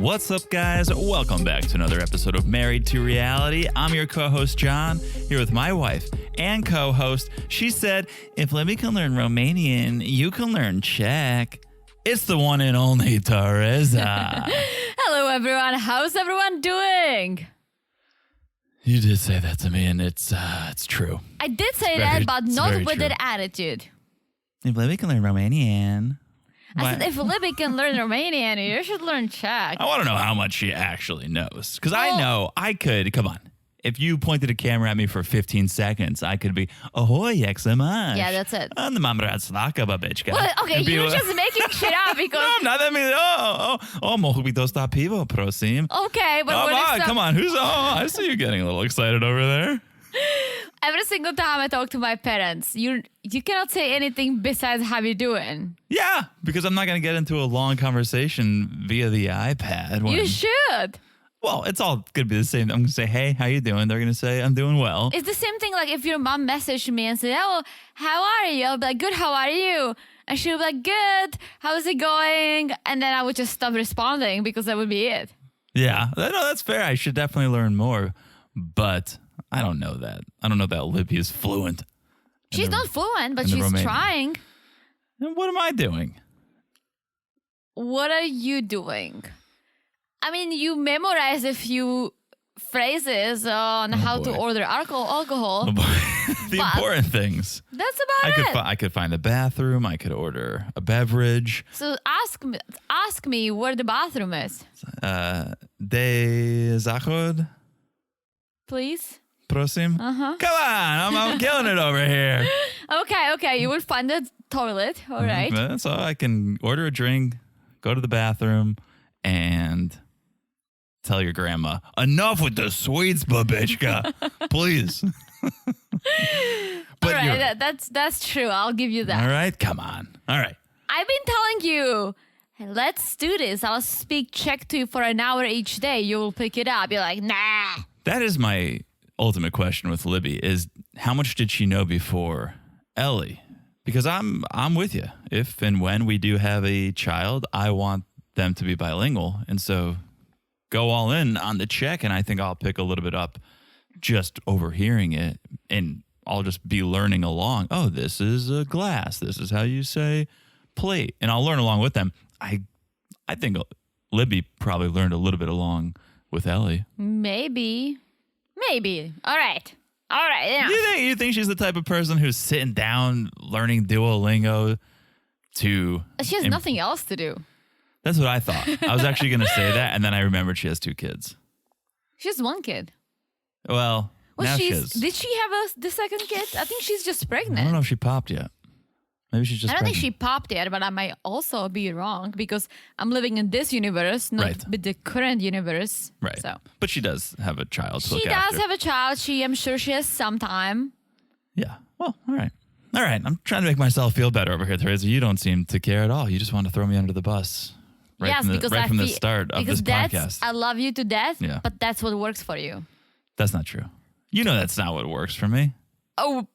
What's up, guys? Welcome back to another episode of Married to Reality. I'm your co-host, John, here with my wife and co-host. She said, if Libby can learn Romanian, you can learn Czech. It's the one and only Teresa. Hello, everyone. How's everyone doing? You did say that to me, and it's true. I did say that, but not with that attitude. If Libby can learn Romanian... I said, if Libby can learn Romanian, you should learn Czech. I want to know how much she actually knows. Because I know I could, come on. If you pointed a camera at me for 15 seconds, I could be, ahoy, jak se máš? Yeah, that's it. Mám rád sláka, babička. Well, okay, you're just making shit up because... No, not that means, mohl by dostat pivo, prosím. Okay, but come on, I see you getting a little excited over there. Every single time I talk to my parents, you cannot say anything besides how you doing. Yeah, because I'm not going to get into a long conversation via the iPad. You should. Well, it's all going to be the same. I'm going to say, hey, how you doing? They're going to say, I'm doing well. It's the same thing like if your mom messaged me and said, oh, how are you? I'll be like, good, how are you? And she'll be like, good, how's it going? And then I would just stop responding because that would be it. Yeah, no, that's fair. I should definitely learn more. But I don't know that. I don't know that Libby is fluent. She's not fluent, but she's trying. And what am I doing? What are you doing? I mean, you memorize a few phrases on how to order alcohol. The important things. That's about it. I could find a bathroom. I could order a beverage. So ask me where the bathroom is. De záchod? Please? Prosím? Uh-huh. Come on, I'm killing it over here. Okay, you will find the toilet, all right. So I can order a drink, go to the bathroom, and tell your grandma, enough with the sweets, babichka, please. All right, that's true. I'll give you that. All right, come on. All right. I've been telling you, hey, let's do this. I'll speak Czech to you for an hour each day. You'll pick it up. You're like, nah. That is my ultimate question with Libby is how much did she know before Ellie? Because I'm with you. If and when we do have a child, I want them to be bilingual. And so go all in on the Czech, and I think I'll pick a little bit up just overhearing it, and I'll just be learning along. Oh, this is a glass. This is how you say plate. And I'll learn along with them. I think Libby probably learned a little bit along with Ellie. Maybe. All right. Yeah. You think she's the type of person who's sitting down learning Duolingo to... She has nothing else to do. That's what I thought. I was actually going to say that, and then I remembered she has 2 kids. She has 1 kid. Well now she is. Did she have the second kid? I think she's just pregnant. I don't know if she popped yet. Maybe she's just I don't pregnant. think she popped yet, but I might also be wrong because I'm living in this universe, not with the current universe. Right. So. But she does have a child to look She after. does have a child. I'm sure she has some time. Yeah. Well, all right. I'm trying to make myself feel better over here, Teresa. You don't seem to care at all. You just want to throw me under the bus. From the start of this podcast. I love you to death, yeah. But that's what works for you. That's not true. You know that's not what works for me. Oh,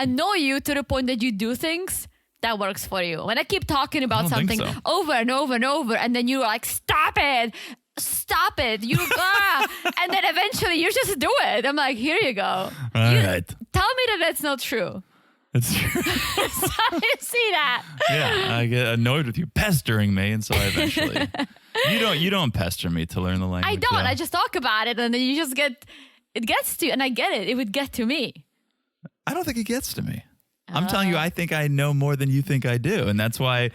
I know you to the point that you do things that works for you. When I keep talking about something over and over and over, and then you're like, stop it, and then eventually you just do it. I'm like, here you go. All right. Tell me that that's not true. It's true. So you see that? Yeah, I get annoyed with you pestering me, and so I eventually. You don't pester me to learn the language. I don't. Yeah. I just talk about it, and then you just it gets to you, and I get it. It would get to me. I don't think it gets to me. I'm telling you, I think I know more than you think I do. And that's the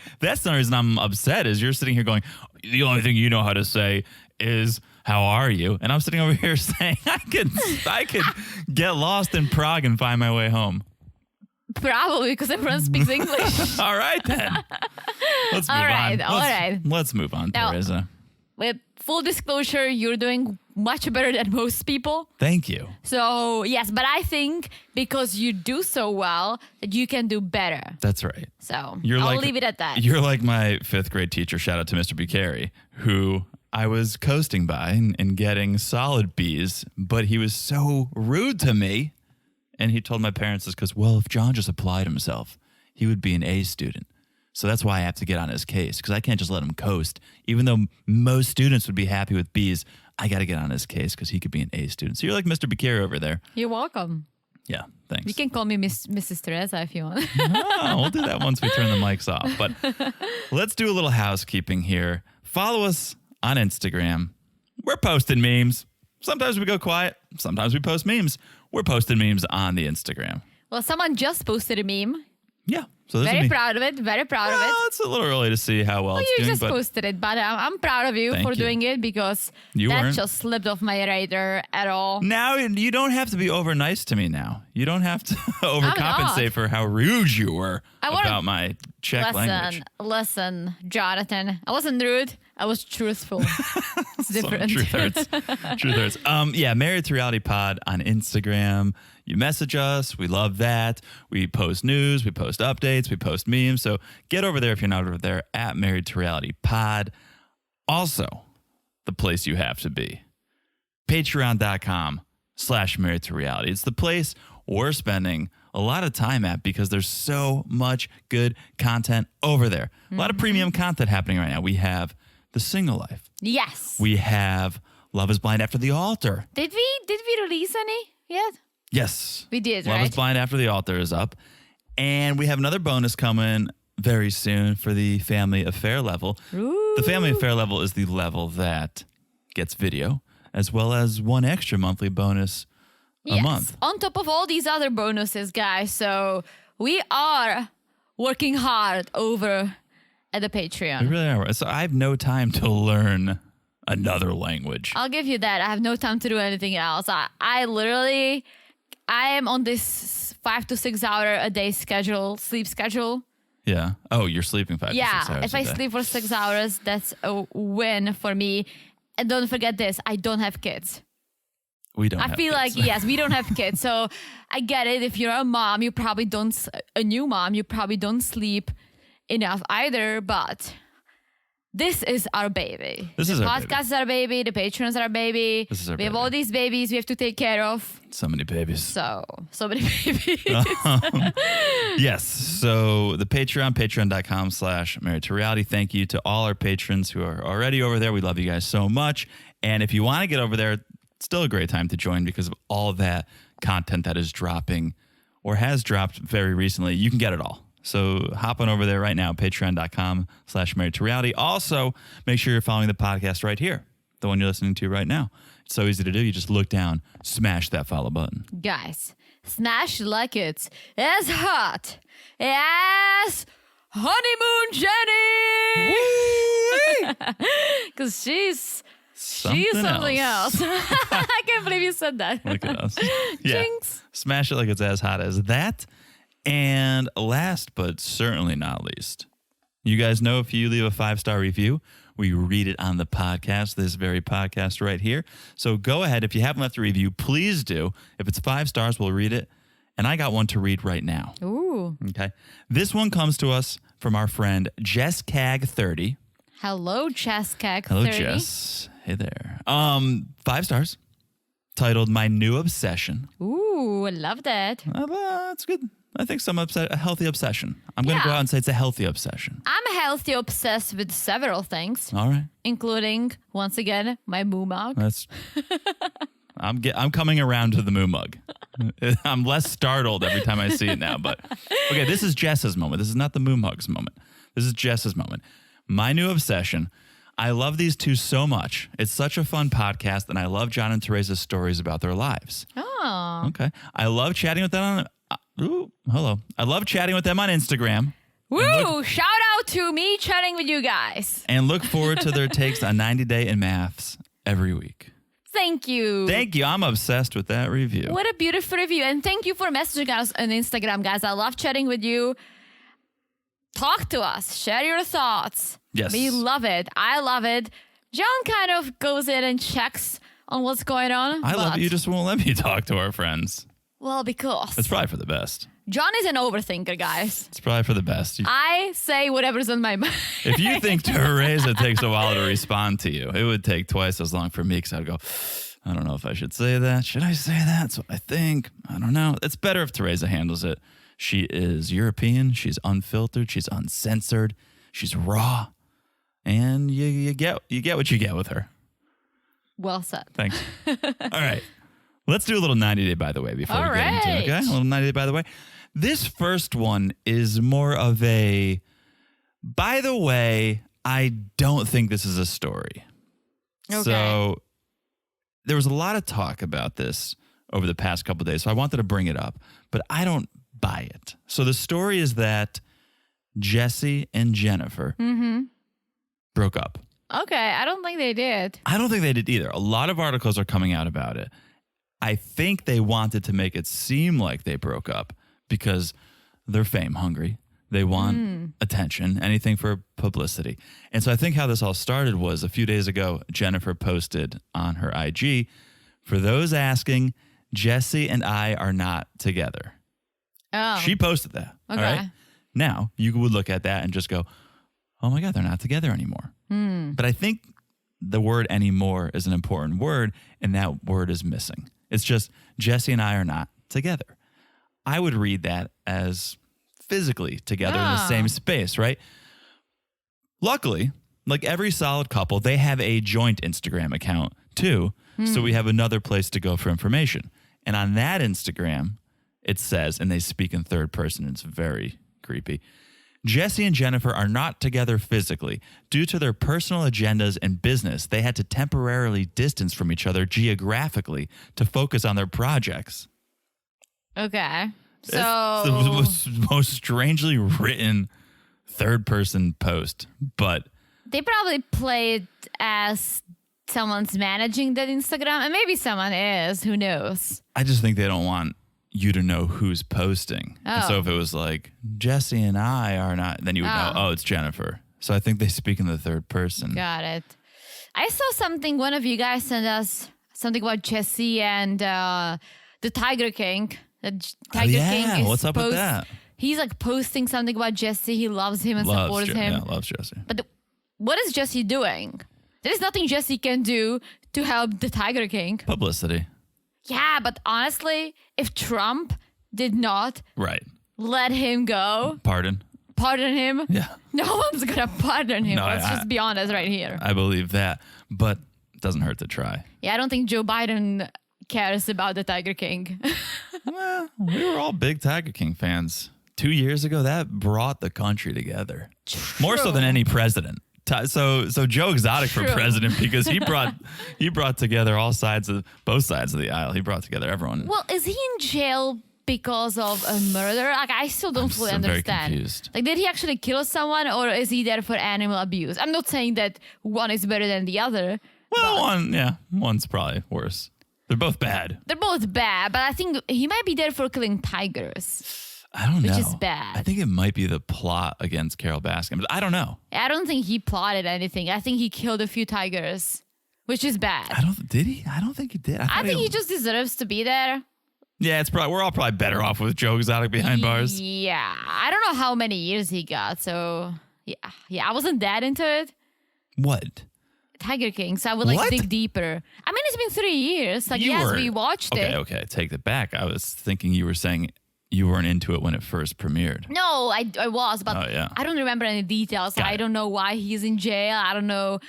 reason I'm upset is you're sitting here going, the only thing you know how to say is, how are you? And I'm sitting over here saying, I could get lost in Prague and find my way home. Probably because everyone speaks English. All right, then. Let's move on. All right. Let's move on, now, Teresa. With full disclosure, you're doing much better than most people. Thank you. So, yes, but I think because you do so well that you can do better. That's right. So, I'll leave it at that. You're like my 5th grade teacher, shout out to Mr. Bucari, who I was coasting by and getting solid B's, but he was so rude to me. And he told my parents this because, well, if John just applied himself, he would be an A student. So that's why I have to get on his case because I can't just let him coast. Even though most students would be happy with B's, I got to get on his case because he could be an A student. So you're like Mr. Bakir over there. You're welcome. Yeah, thanks. You can call me Mrs. Teresa if you want. We'll do that once we turn the mics off. But let's do a little housekeeping here. Follow us on Instagram. We're posting memes. Sometimes we go quiet. Sometimes we post memes. We're posting memes on the Instagram. Well, someone just posted a meme. Yeah. So this Very proud of it. Very proud of it. It's a little early to see how well it's You doing. just posted it, but I'm proud of you Thank for you. doing it because You that weren't. just slipped off my radar at all. Now you don't have to be over nice to me now. You don't have to overcompensate for how rude you were about my Czech language. Listen, Jonathan. I wasn't rude. I was truthful. It's different. Truth hurts. Truth hurts. Yeah, Married to Reality Pod on Instagram. You message us. We love that. We post news. We post updates. We post memes. So get over there if you're not over there at Married to Reality Pod. Also, the place you have to be. Patreon.com/Married to Reality. It's the place we're spending a lot of time at because there's so much good content over there. A lot of premium content happening right now. We have The Single Life. Yes. We have Love is Blind After the Altar. Did we release any yet? Yes. We did, Love right? is Blind After the Altar is up. And we have another bonus coming very soon for the Family Affair level. Ooh. The Family Affair level is the level that gets video as well as one extra monthly bonus a month. On top of all these other bonuses, guys. So we are working hard over at the Patreon. We really are. So I have no time to learn another language. I'll give you that. I have no time to do anything else. I am on this 5 to 6 hour a day sleep schedule. Yeah. Oh, you're sleeping 5 to 6 hours if I a day. sleep for 6 hours, that's a win for me. And don't forget this, I don't have kids. We don't I have feel kids. like, yes, we don't have kids. So I get it. If you're a mom, you probably don't, a new mom, you probably don't sleep enough either. But this is our baby. This is the our podcast is our baby. The Patreons are our baby. This is our we have baby. all these babies we have to take care of. So many babies. So many babies. Yes. So the Patreon, patreon.com/Married to Reality. Thank you to all our patrons who are already over there. We love you guys so much. And if you want to get over there, it's still a great time to join because of all that content that is dropping or has dropped very recently. You can get it all. So hop on over there right now, patreon.com/Married to Reality. Also, make sure you're following the podcast right here, the one you're listening to right now. It's so easy to do. You just look down, smash that follow button. Guys, smash like it's as hot as Honeymoon Jenny. Because she's something else. I can't believe you said that. Look at us. Yeah. Jinx. Smash it like it's as hot as that. And last but certainly not least, you guys know if you leave a 5-star review, we read it on the podcast, this very podcast right here. So go ahead. If you haven't left a review, please do. If it's 5 stars, we'll read it. And I got one to read right now. Ooh. Okay. This one comes to us from our friend Jess Cag30. Hello, Jess Cag30. Hello, Jess. Hey there. 5 stars. Titled My New Obsession. Ooh, I love that. That's good. I think a healthy obsession. I'm going to go out and say it's a healthy obsession. I'm healthy obsessed with several things, All right. including, once again, my moo mug. That's. I'm coming around to the moo mug. I'm less startled every time I see it now. But okay, this is Jess's moment. This is not the moo mug's moment. This is Jess's moment. My new obsession. I love these two so much. It's such a fun podcast, and I love John and Teresa's stories about their lives. Oh. Okay. I love chatting with them on. Hello. I love chatting with them on Instagram. Woo! Shout out to me chatting with you guys. And look forward to their takes on 90 Day in Maths every week. Thank you. Thank you. I'm obsessed with that review. What a beautiful review. And thank you for messaging us on Instagram, guys. I love chatting with you. Talk to us. Share your thoughts. Yes. We love it. I love it. John kind of goes in and checks on what's going on. I love it. You just won't let me talk to our friends. Well, because It's probably for the best. John is an overthinker, guys. It's probably for the best. I say whatever's on my mind. If you think Teresa takes a while to respond to you, it would take twice as long for me because I'd go, I don't know if I should say that. Should I say that? That's what I think. I don't know. It's better if Teresa handles it. She is European. She's unfiltered. She's uncensored. She's raw. And you get what you get with her. Well said. Thanks. All right. Let's do a little 90 Day by the way before we get into it. Okay? A little 90 Day by the way. This first one is more of a, by the way, I don't think this is a story. Okay. So there was a lot of talk about this over the past couple of days. So I wanted to bring it up, but I don't buy it. So the story is that Jesse and Jennifer broke up. Okay. I don't think they did. I don't think they did either. A lot of articles are coming out about it. I think they wanted to make it seem like they broke up because they're fame hungry. They want attention, anything for publicity. And so I think how this all started was a few days ago, Jennifer posted on her IG, for those asking, Jesse and I are not together. Oh. She posted that. Okay. All right? Now, you would look at that and just go, oh my God, they're not together anymore. But I think the word anymore is an important word, and that word is missing. It's just Jesse and I are not together. I would read that as physically together in the same space, right? Luckily, like every solid couple, they have a joint Instagram account too. So we have another place to go for information. And on that Instagram, it says, and they speak in third person, it's very creepy, Jesse and Jennifer are not together physically. Due to their personal agendas and business, they had to temporarily distance from each other geographically to focus on their projects. Okay. So It's the most strangely written third person post, but they probably played as someone's managing that Instagram, and maybe someone is. Who knows? I just think they don't want you to know who's posting. And so if it was like Jesse and I are not, then you would know, oh, it's Jennifer. So I think they speak in the third person. Got it. I saw something. One of you guys sent us something about Jesse and the Tiger King. The Tiger King is what's up with that? He's like posting something about Jesse. He loves him and supports him. Yeah, loves Jesse. But what is Jesse doing? There is nothing Jesse can do to help the Tiger King. Publicity. Yeah, but honestly, if Trump did not let him go, pardon him, no one's gonna pardon him. Let's just be honest right here. I believe that, but it doesn't hurt to try. Yeah, I don't think Joe Biden cares about the Tiger King. Well, we were all big Tiger King fans. 2 years ago, that brought the country together. True. More so than any president. So Joe Exotic for president because he brought together both sides of the aisle. He brought together everyone. Well, is he in jail because of a murder? Like, I still don't fully understand. Very confused. Like, did he actually kill someone, or is he there for animal abuse? I'm not saying that one is better than the other. Well, one's probably worse. They're both bad. They're both bad, but I think he might be there for killing tigers. I don't know. Which is bad. I think it might be the plot against Carol Baskin, but I don't know. I don't think he plotted anything. I think he killed a few tigers, which is bad. Did he? I don't think he did. I think he just deserves to be there. Yeah, we're all probably better off with Joe Exotic behind bars. Yeah. I don't know how many years he got, so yeah, I wasn't that into it. What? Tiger King, so I would dig deeper. I mean, it's been 3 years. Like, we watched it. Okay, take it back. I was thinking you were saying you weren't into it when it first premiered. No, I was, but I don't remember any details. I don't know why he's in jail. I don't know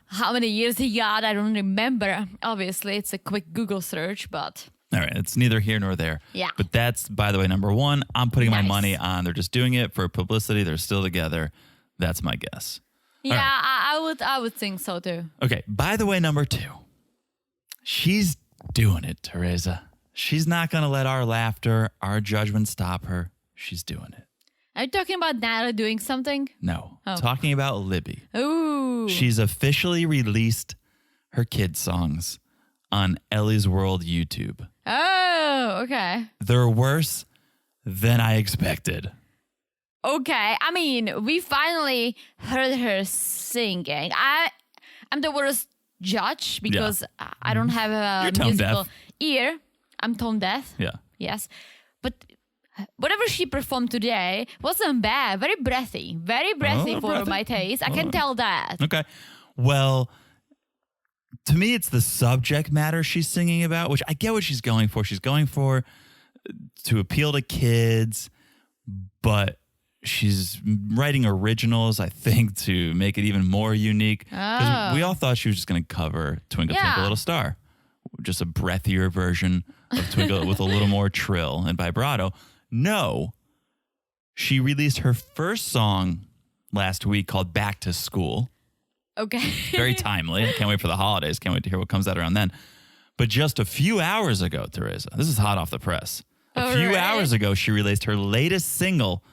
how many years he got. I don't remember. Obviously, it's a quick Google search, but... All right, it's neither here nor there. Yeah. But that's, by the way, number one. I'm putting my money on they're just doing it for publicity. They're still together. That's my guess. Yeah, right. I would think so too. Okay, by the way, number two. She's doing it, Teresa. She's not going to let our laughter, our judgment stop her. She's doing it. Are you talking about Natalie doing something? No. Talking about Libby. Ooh. She's officially released her kids' songs on Ellie's World YouTube. Oh, okay. They're worse than I expected. Okay. I mean, we finally heard her singing. I'm the worst judge because I don't have a musical ear. I'm tone deaf. Yeah. Yes. But whatever she performed today wasn't bad. Very breathy. Very breathy for my taste. I can tell that. Okay. Well, to me, it's the subject matter she's singing about, which I get what she's going for. She's going for to appeal to kids. but she's writing originals, I think, to make it even more unique. 'Cause we all thought she was just going to cover Twinkle Twinkle Little Star, just a breathier version of Twinkle with a little more trill and vibrato. No, she released her first song last week called Back to School. Okay. Very timely. I can't wait for the holidays. Can't wait to hear what comes out around then. But just a few hours ago, Teresa, this is hot off the press. A few hours ago, she released her latest single,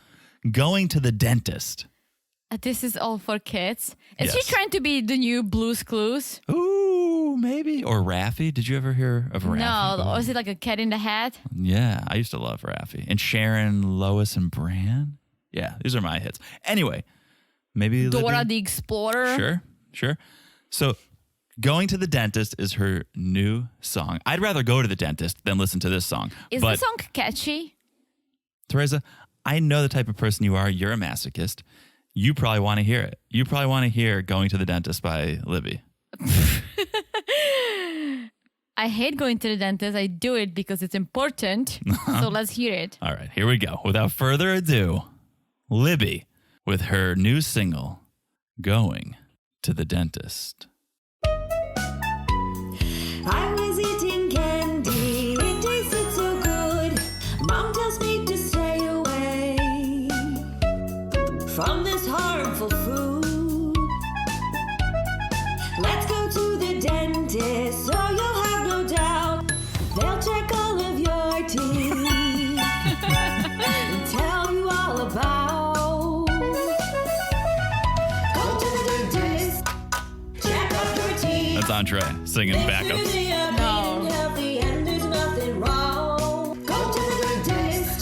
Going to the Dentist. This is all for kids. Is she trying to be the new Blue's Clues? Ooh, maybe. Or Raffi. Did you ever hear of Raffi? No. Was it like a cat in the hat? Yeah, I used to love Raffi. And Sharon, Lois, and Bran. Yeah, these are my hits. Anyway, maybe Dora Libby? the Explorer. Sure. So Going to the Dentist is her new song. I'd rather go to the dentist than listen to this song. Is the song catchy? Teresa, I know the type of person you are. You're a masochist. You probably want to hear it. You probably want to hear Going to the Dentist by Libby. I hate going to the dentist. I do it because it's important. So let's hear it. All right, here we go. Without further ado, Libby with her new single, Going to the Dentist. I was eating candy, it tasted so good. Mom tells me to stay away from this harmful food. Let's go to the dentist, so you'll have no doubt. They'll check all of your teeth and tell you all about. Go to the dentist, check out your teeth. That's Andrei singing backups. No. And there's nothing wrong. Go to the dentist.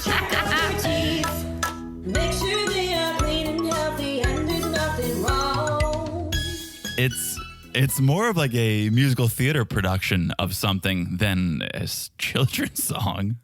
Check out your teeth. Make sure they are clean and healthy and there's nothing wrong. It's more of like a musical theater production of something than a children's song.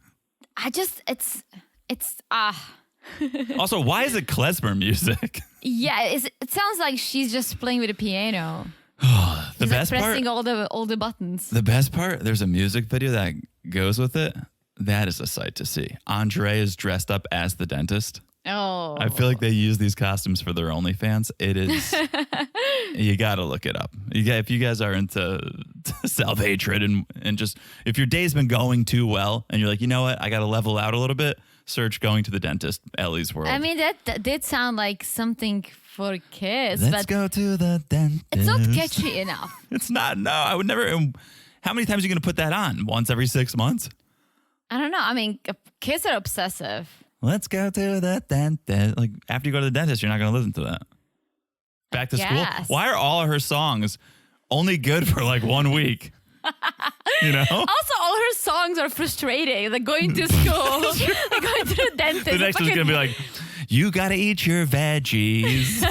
Also, why is it klezmer music? Yeah, it sounds like she's just playing with a piano. The She's best like pressing part, all the buttons. the best part, there's a music video that goes with it. That is a sight to see. Andrei is dressed up as the dentist. Oh. I feel like they use these costumes for their OnlyFans. It is, you got to look it up. If you guys are into self-hatred and just, if your day's been going too well and you're like, you know what, I got to level out a little bit, search Going to the Dentist, Ellie's World. I mean, that did sound like something for kids. Let's but go to the dentist. It's not catchy enough. It's not. No, I would never. How many times are you going to put that on? Once every 6 months? I don't know. I mean, kids are obsessive. Let's go to the dentist. Like, after you go to the dentist, you're not going to listen to that. Back to school. Yes. Why are all of her songs only good for like 1 week? You know? Also, all her songs are frustrating. Like going to school, like going to the dentist. The next one's going to be like, you got to eat your veggies.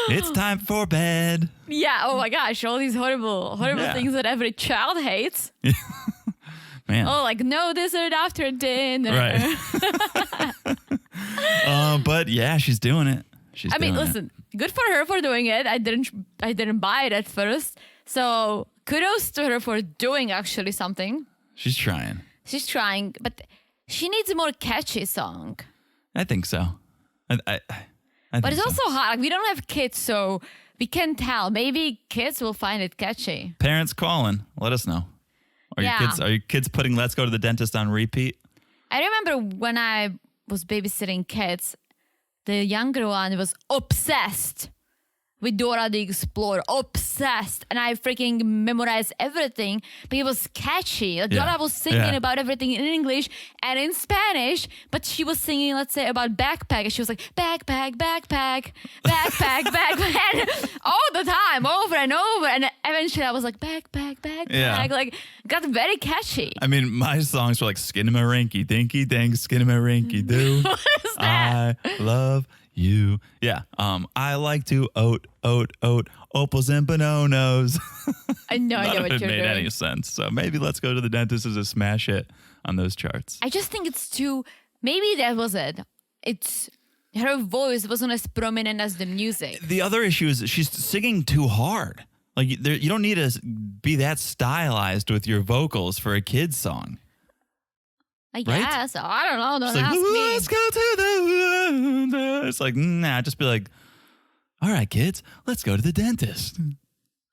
It's time for bed. Yeah. Oh my gosh. All these horrible things that every child hates. Man. Oh, like no dessert after dinner. Right. But yeah, she's doing it. I mean, listen, good for her for doing it. I didn't buy it at first. So kudos to her for doing actually something. She's trying. She's trying, but she needs a more catchy song. I think so. I But think it's so. also hard. Like, we don't have kids, so we can't tell. Maybe kids will find it catchy. Parents calling. Let us know. Are your kids putting Let's Go to the Dentist on repeat? I remember when I was babysitting kids, the younger one was obsessed with Dora the Explorer, obsessed. And I freaking memorized everything, but it was catchy. Like, Dora was singing about everything in English and in Spanish, but she was singing, let's say, about backpack. And she was like, backpack, backpack, backpack, backpack, all the time, over and over. And eventually I was like, backpack, backpack. Yeah. Like, got very catchy. I mean, my songs were like Skinnamarink, Dinky Dink, Skinnamarink Doo. What is that? I love you. Yeah. I like to oat, opals and bononos. I have no idea None what of it you're made doing. any sense. So maybe Let's Go to the Dentist is a smash hit on those charts. I just think it's too. Maybe that was it. It's her voice wasn't as prominent as the music. The other issue is she's singing too hard. Like, you don't need to be that stylized with your vocals for a kid's song. I guess. Oh, I don't know. Don't She's like, ask me. let's go to the... It's like, nah, just be like, all right, kids, let's go to the dentist.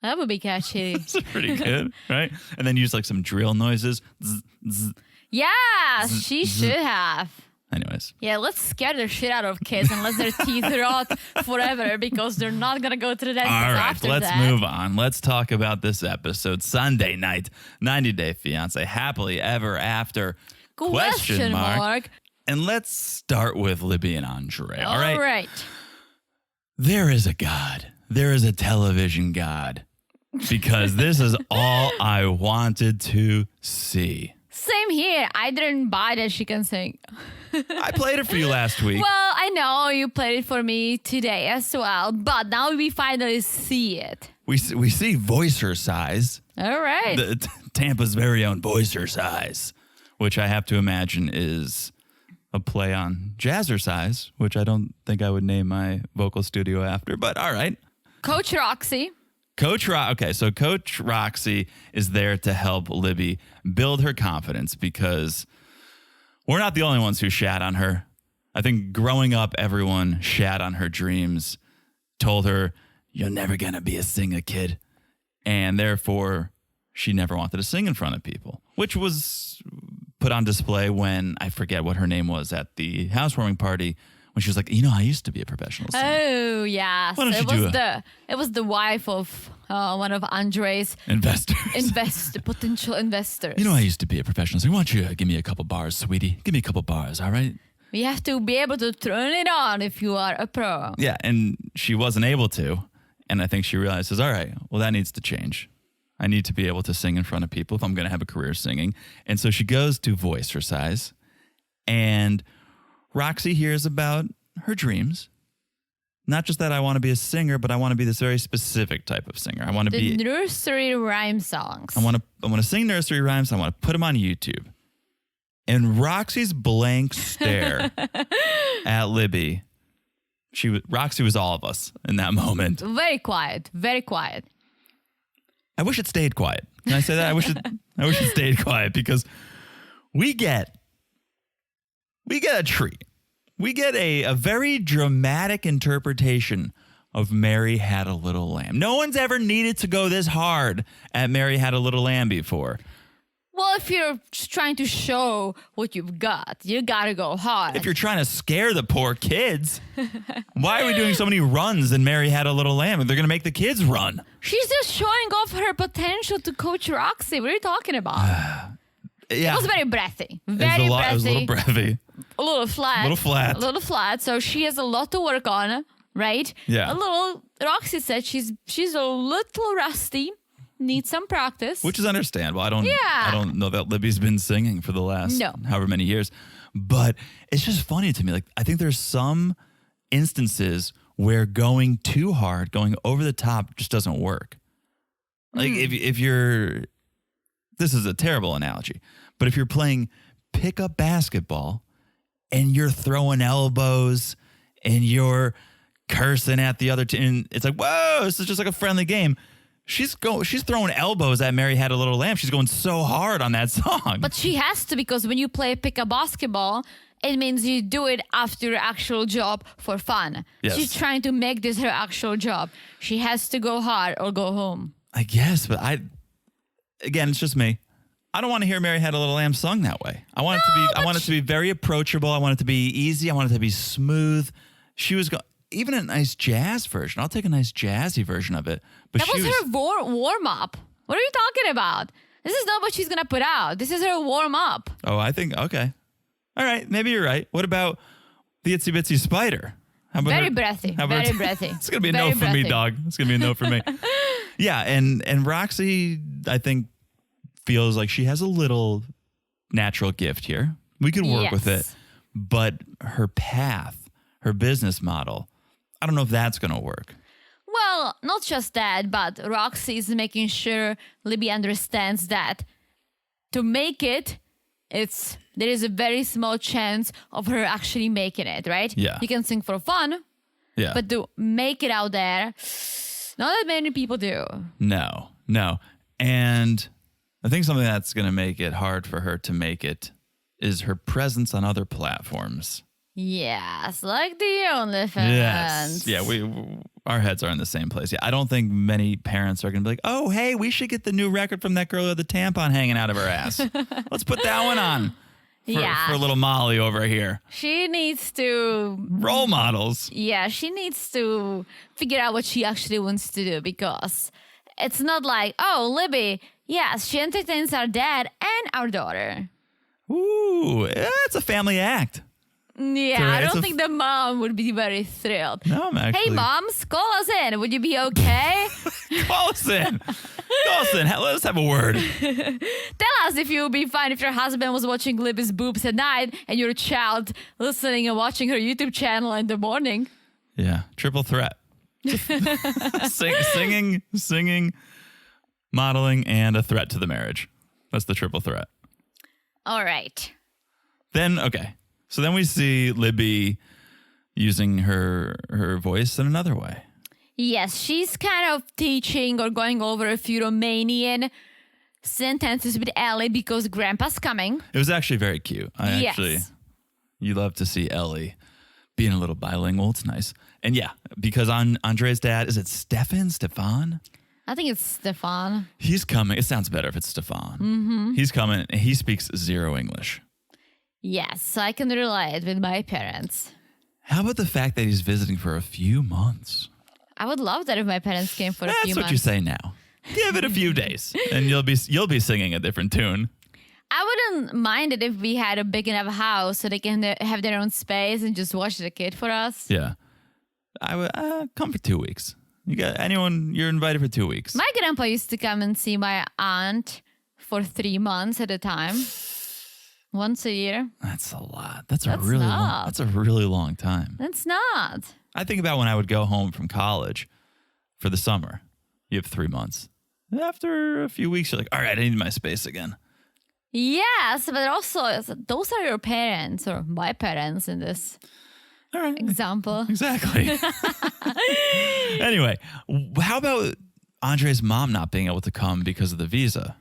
That would be catchy. It's pretty good, right? And then use like some drill noises. Zzz, zzz. Yeah, she should have. Anyways. Yeah, let's scare the shit out of kids and let their teeth rot forever because they're not going to go to the dentist All right, after let's that. move on. Let's talk about this episode. Sunday night, 90 Day Fiancé, happily ever after. Question mark. And let's start with Libby and Andrei. All right. All right. There is a God. There is a television God. Because this is all I wanted to see. Same here. I didn't buy that she can sing. I played it for you last week. Well, I know you played it for me today as well, but now we finally see it. We see voice her size. All right. Tampa's very own voice her size, which I have to imagine is a play on Jazzercise, which I don't think I would name my vocal studio after, but all right. Coach Roxy. Okay, so Coach Roxy is there to help Libby build her confidence because we're not the only ones who shat on her. I think growing up, everyone shat on her dreams, told her, you're never going to be a singer, kid. And therefore, she never wanted to sing in front of people, which was put on display when, I forget what her name was, at the housewarming party, when she was like, I used to be a professional singer. Oh, yeah. Why don't So you it was the wife of one of Andrei's Investors. potential investors. I used to be a professional singer. Why don't you give me a couple bars, sweetie? Give me a couple bars, all right? You have to be able to turn it on if you are a pro. Yeah, and she wasn't able to. And I think she realizes, all right, well, that needs to change. I need to be able to sing in front of people if I'm going to have a career singing. And so she goes to voice her size. And Roxy hears about her dreams. Not just that I want to be a singer, but I want to be this very specific type of singer. I want to The be nursery rhyme songs. I want to sing nursery rhymes. I want to put them on YouTube. And Roxy's blank stare at Libby. Roxy was all of us in that moment. Very quiet. Very quiet. I wish it stayed quiet. Can I say that? I wish it stayed quiet because we get a treat. We get a very dramatic interpretation of Mary Had a Little Lamb. No one's ever needed to go this hard at Mary Had a Little Lamb before. Well, if you're just trying to show what you've got, you gotta go hard. If you're trying to scare the poor kids, why are we doing so many runs in Mary Had a Little Lamb if they're going to make the kids run? She's just showing off her potential to Coach Roxy. What are you talking about? Yeah. It was very breathy. It Very was a little breathy. A little flat. A little flat. So she has a lot to work on, right? Yeah. Roxy said she's a little rusty. Needs some practice. Which is understandable. I don't know that Libby's been singing for the last however many years. But it's just funny to me. Like, I think there's some instances where going too hard, going over the top just doesn't work. Like if you're, this is a terrible analogy, but if you're playing pickup basketball and you're throwing elbows and you're cursing at the other team, it's like, whoa, this is just like a friendly game. She's throwing elbows at Mary Had a Little Lamb. She's going so hard on that song. But she has to, because when you play pickup basketball, it means you do it after your actual job for fun. Yes. She's trying to make this her actual job. She has to go hard or go home. I guess, but again, it's just me. I don't want to hear Mary Had a Little Lamb sung that way. I want it to be very approachable. I want it to be easy. I want it to be smooth. She was even a nice jazz version. I'll take a nice jazzy version of it. But that was her warm up. What are you talking about? This is not what she's going to put out. This is her warm up. Oh, I think, okay. All right, maybe you're right. What about the Itsy Bitsy Spider? Very breathy. Very breathy. It's going to be a no for me, dog. It's going to be a no for me. Yeah, and Roxy, I think, feels like she has a little natural gift here. We could work with it. But her path, her business model, I don't know if that's going to work. Well, not just that, but Roxy is making sure Libby understands that to make it, there is a very small chance of her actually making it, right? Yeah. You can sing for fun, but to make it out there, not that many people do. No. And I think something that's going to make it hard for her to make it is her presence on other platforms. Yes, like the OnlyFans. Yes. Yeah, our heads are in the same place. Yeah, I don't think many parents are going to be like, oh, hey, we should get the new record from that girl with the tampon hanging out of her ass. Let's put that one on for little Molly over here. She needs to... Role models. Yeah, she needs to figure out what she actually wants to do, because it's not like, oh, Libby, yes, she entertains our dad and our daughter. Ooh, it's a family act. Yeah, I don't think the mom would be very thrilled. No, I'm actually... Hey, moms, call us in. Would you be okay? Call us in. Call us in. Let us have a word. Tell us if you would be fine if your husband was watching Libby's boobs at night and your child listening and watching her YouTube channel in the morning. Yeah, triple threat. Singing, modeling, and a threat to the marriage. That's the triple threat. All right. Then, okay. So then we see Libby using her voice in another way. Yes, she's kind of teaching or going over a few Romanian sentences with Ellie because Grandpa's coming. It was actually very cute. You love to see Ellie being a little bilingual. It's nice. And yeah, because Andrei's dad, is it Stefan? I think it's Stefan. He's coming. It sounds better if it's Stefan. Mm-hmm. He's coming. And he speaks zero English. Yes, so I can relate with my parents. How about the fact that he's visiting for a few months? I would love that if my parents came for a few months. That's what you say now. Give it a few days, and you'll be singing a different tune. I wouldn't mind it if we had a big enough house so they can have their own space and just watch the kid for us. Yeah, I would come for 2 weeks. You're invited for 2 weeks. My grandpa used to come and see my aunt for 3 months at a time. Once a year. That's a lot. That's a really long time. That's not. I think about when I would go home from college for the summer. You have 3 months. After a few weeks, you're like, all right, I need my space again. Yes, but also those are your parents or my parents in this example. Exactly. Anyway, how about Andrei's mom not being able to come because of the visa?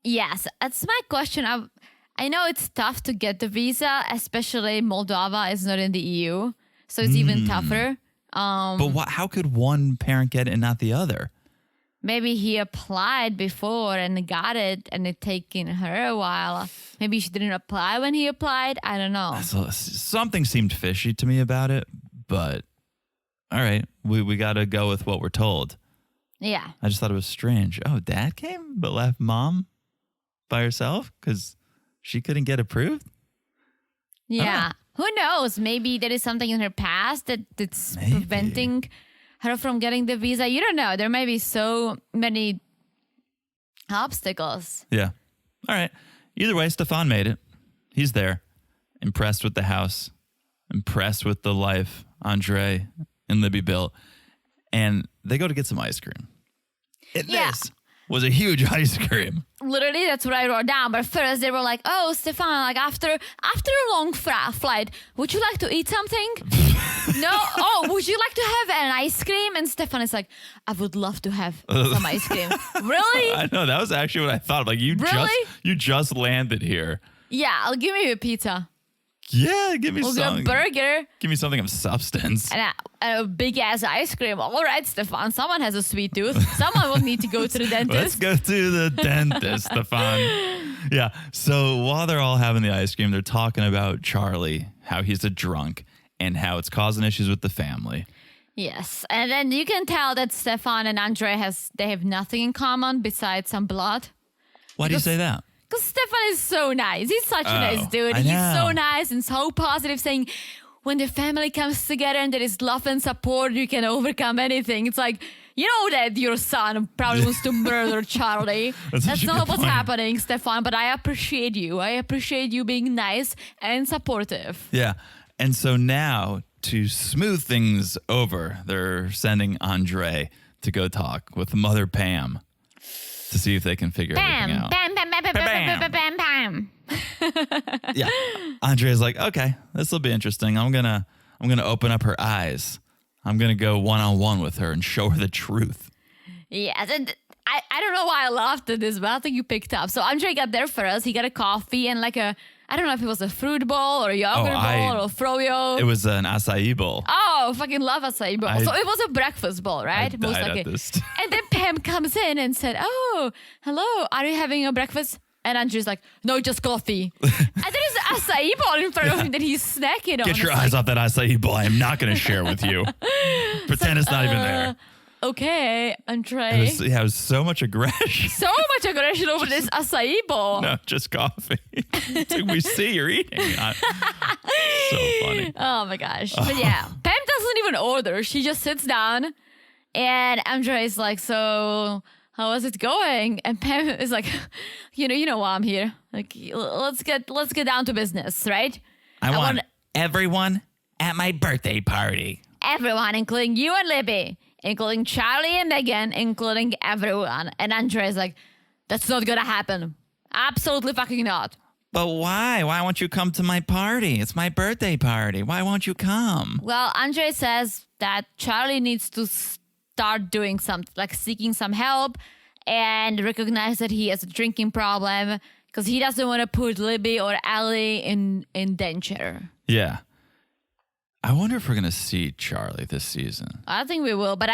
Yes, that's my question. I know it's tough to get the visa, especially Moldova is not in the EU, so it's even tougher. But how could one parent get it and not the other? Maybe he applied before and got it, and it taken her a while. Maybe she didn't apply when he applied. I don't know. Something seemed fishy to me about it, but all right, we got to go with what we're told. Yeah. I just thought it was strange. Oh, dad came but left mom by herself because she couldn't get approved? Yeah. Who knows? Maybe there is something in her past that's preventing her from getting the visa. You don't know. There may be so many obstacles. Yeah. All right. Either way, Stefan made it. He's there. Impressed with the house. Impressed with the life Andrei and Libby built. And they go to get some ice cream. This was a huge ice cream. Literally, that's what I wrote down. But first, they were like, "Oh, Stefan, like after a long flight, would you like to eat something?" No. Oh, would you like to have an ice cream? And Stefan is like, "I would love to have some ice cream." Really? I know, that was actually what I thought. Like you just landed here. Yeah, I'll give you a pizza. Yeah, give me something. A burger. Give me something of substance. And a big ass ice cream. All right, Stefan. Someone has a sweet tooth. Someone will need to go to the dentist. Let's go to the dentist, Stefan. Yeah. So while they're all having the ice cream, they're talking about Charlie, how he's a drunk, and how it's causing issues with the family. Yes. And then you can tell that Stefan and Andrei have nothing in common besides some blood. Why do you say that? Because Stefan is so nice. He's such a nice dude. He's so nice and so positive, saying when the family comes together and there is love and support, you can overcome anything. It's like, you know that your son probably wants to murder Charlie. That's not what's happening, Stefan, but I appreciate you. I appreciate you being nice and supportive. Yeah. And so now, to smooth things over, they're sending Andrei to go talk with Mother Pam to see if they can figure everything out. Bam. Yeah. Andrei's like, okay, this will be interesting. I'm gonna open up her eyes. I'm gonna go one-on-one with her and show her the truth. Yes, and I don't know why I laughed at this, but I think you picked up. So Andrei got there first. He got a coffee and like a I don't know if it was a fruit bowl or a yogurt bowl or froyo. It was an acai bowl. Oh, fucking love acai bowl. So it was a breakfast bowl, right? I died at this. And then Pam comes in and said, "Oh, hello, are you having a breakfast?" And Andrew's like, "No, just coffee." And there is an acai bowl in front of him that he's snacking on. Get your eyes off that acai bowl. I'm not going to share with you. Pretend it's not even there. Okay, Andrei. It was so much aggression. So much aggression over this acai bowl. No, just coffee. We see you're eating. So funny. Oh my gosh. But yeah, Pam doesn't even order. She just sits down and Andrei's like, "So how is it going?" And Pam is like, you know why I'm here. Like, let's get down to business, right? I want everyone at my birthday party. Everyone, including you and Libby, including Charlie and Megan, including everyone. And Andrei's like, "That's not gonna happen. Absolutely fucking not." But why? Why won't you come to my party? It's my birthday party. Why won't you come? Well, Andrei says that Charlie needs to start doing something, like seeking some help and recognize that he has a drinking problem because he doesn't want to put Libby or Ellie in danger. Yeah. I wonder if we're going to see Charlie this season. I think we will, but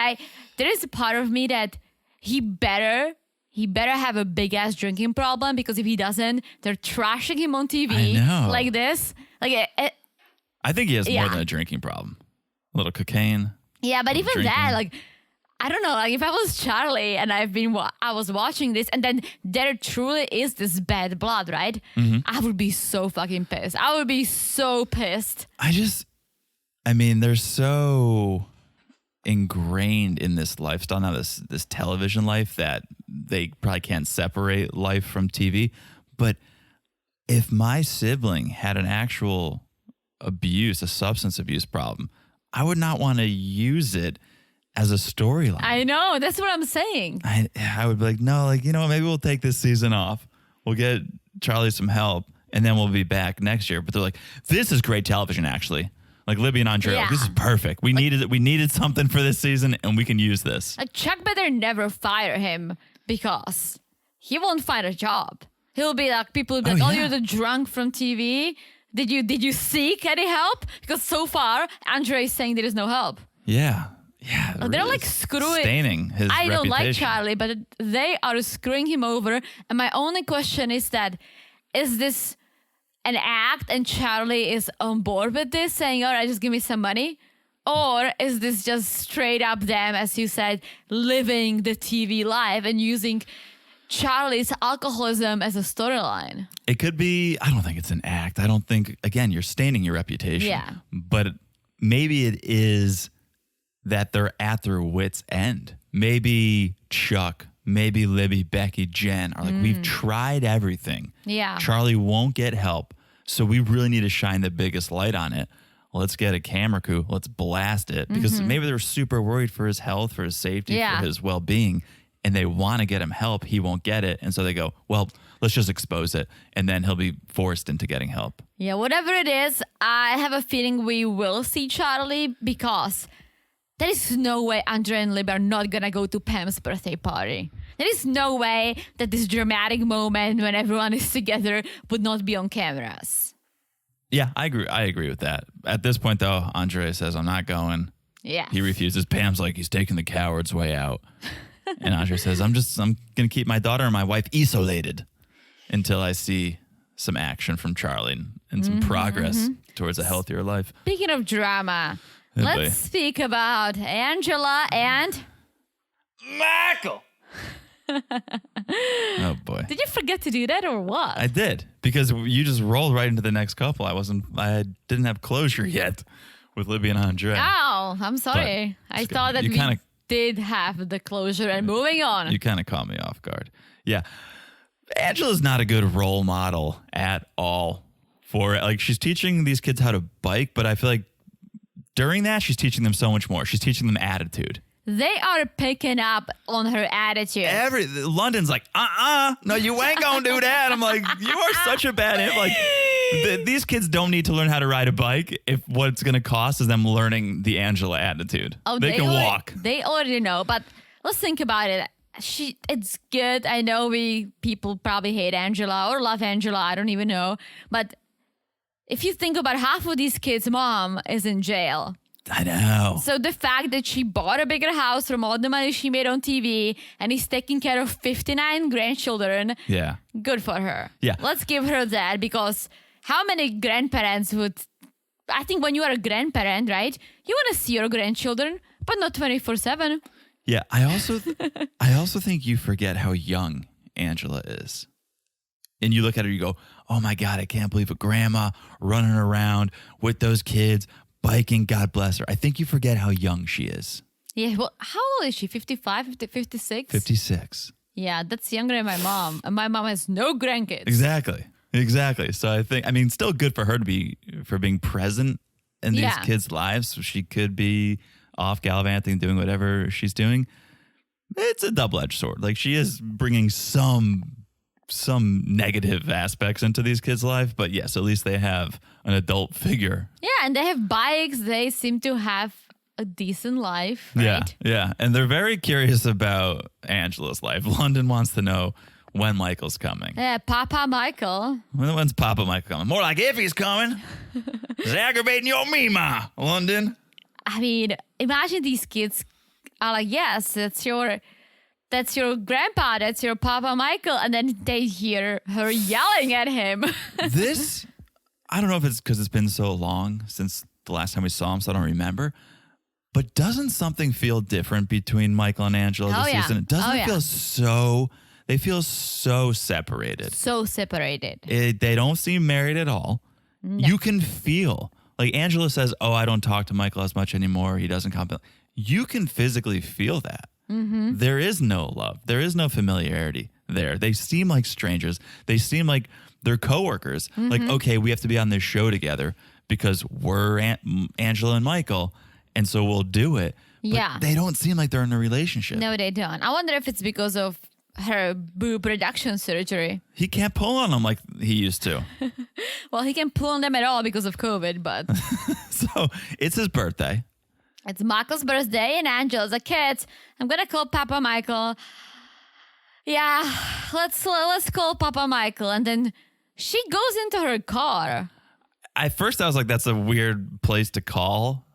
there is a part of me that he better have a big ass drinking problem, because if he doesn't, they're trashing him on TV like this. Like I think he has more than a drinking problem. A little cocaine. Yeah, but even drinking. that, like, I don't know, like if I was Charlie and I was watching this and then there truly is this bad blood, right? Mm-hmm. I would be so fucking pissed. I would be so pissed. I mean, they're so ingrained in this lifestyle now, this television life, that they probably can't separate life from TV. But if my sibling had an actual a substance abuse problem, I would not want to use it as a storyline. I know, that's what I'm saying. I would be like, no, like, you know, maybe we'll take this season off. We'll get Charlie some help and then we'll be back next year. But they're like, this is great television, actually. Like Libby and Andrei, like, this is perfect. We needed something for this season, and we can use this. Chuck better never fire him, because he won't find a job. He'll be like, people will be like, you're the drunk from TV. Did you seek any help? Because so far, Andrei is saying there is no help. Yeah. They're like screwing. Staining his reputation. I don't like Charlie, but they are screwing him over. And my only question is this an act and Charlie is on board with this, saying, all right, just give me some money? Or is this just straight up them, as you said, living the TV life and using Charlie's alcoholism as a storyline? It could be. I don't think it's an act. I don't think, again, you're staining your reputation. Yeah. But maybe it is that they're at their wits' end. Maybe Chuck, maybe Libby, Becky, Jen are like, we've tried everything. Yeah. Charlie won't get help, so we really need to shine the biggest light on it. Let's get a camera crew. Let's blast it. Because maybe they're super worried for his health, for his safety, for his well-being, and they want to get him help. He won't get it. And so they go, well, let's just expose it. And then he'll be forced into getting help. Yeah, whatever it is, I have a feeling we will see Charlie, because there is no way Andrei and Libby are not going to go to Pam's birthday party. There is no way that this dramatic moment when everyone is together would not be on cameras. Yeah, I agree with that. At this point, though, Andrei says, I'm not going. Yeah. He refuses. Pam's like, he's taking the coward's way out. And Andrei says, I'm going to keep my daughter and my wife isolated until I see some action from Charlie and some progress towards a healthier life. Speaking of drama, let's speak about Angela and Michael. Oh boy. Did you forget to do that or what? I did, because you just rolled right into the next couple. I didn't have closure yet with Libby and Andrei. Oh, I'm sorry. I thought that we did have the closure and moving on. You kind of caught me off guard. Yeah. Angela's not a good role model at all for it. Like, she's teaching these kids how to bike, but I feel like during that, she's teaching them so much more. She's teaching them attitude. They are picking up on her attitude. London's like, no, you ain't gonna do that. I'm like, you are such a bad hit. Like, these kids don't need to learn how to ride a bike if what it's gonna cost is them learning the Angela attitude. Oh, they can walk. They already know, but let's think about it. It's good. I know people probably hate Angela or love Angela. I don't even know. But if you think about half of these kids' mom is in jail. I know. So the fact that she bought a bigger house from all the money she made on TV and is taking care of 59 grandchildren, Yeah. good for her. Yeah. Let's give her that, because how many grandparents would... I think when you are a grandparent, right, you want to see your grandchildren, but not 24/7. Yeah. I also think you forget how young Angela is. And you look at her, you go, oh my God, I can't believe a grandma running around with those kids, biking, God bless her. I think you forget how young she is. Yeah, well, how old is she? 55, 56? 56. Yeah, that's younger than my mom. And my mom has no grandkids. Exactly. So I mean, still good for her for being present in these Yeah. kids' lives. So she could be off gallivanting, doing whatever she's doing. It's a double-edged sword. Like, she is bringing some negative aspects into these kids' life, but yes, at least they have an adult figure. Yeah, and they have bikes. They seem to have a decent life, right? Yeah. And they're very curious about Angela's life. London wants to know when Michael's coming. Yeah, Papa Michael. When's Papa Michael coming? More like if he's coming. It's aggravating your Mima, London. I mean, imagine these kids are like, yes, that's your grandpa, that's your Papa Michael, and then they hear her yelling at him. This, I don't know if it's because it's been so long since the last time we saw him, so I don't remember. But doesn't something feel different between Michael and Angela this season? Doesn't it feel so... They feel so separated. So separated. They don't seem married at all. No. You can feel... Like, Angela says, oh, I don't talk to Michael as much anymore. He doesn't compliment. You can physically feel that. Mm-hmm. There is no love. There is no familiarity there. They seem like strangers. They seem like they're coworkers. Mm-hmm. Like, okay, we have to be on this show together because we're Angela and Michael, and so we'll do it. But Yeah. they don't seem like they're in a relationship. No, they don't. I wonder if it's because of her boob reduction surgery. He can't pull on them like he used to. Well, he can't pull on them at all because of COVID, but So it's his birthday. it's Michael's birthday and Angela's like, kids, I'm going to call Papa Michael. Yeah, let's call Papa Michael. And then she goes into her car. At first, I was like, that's a weird place to call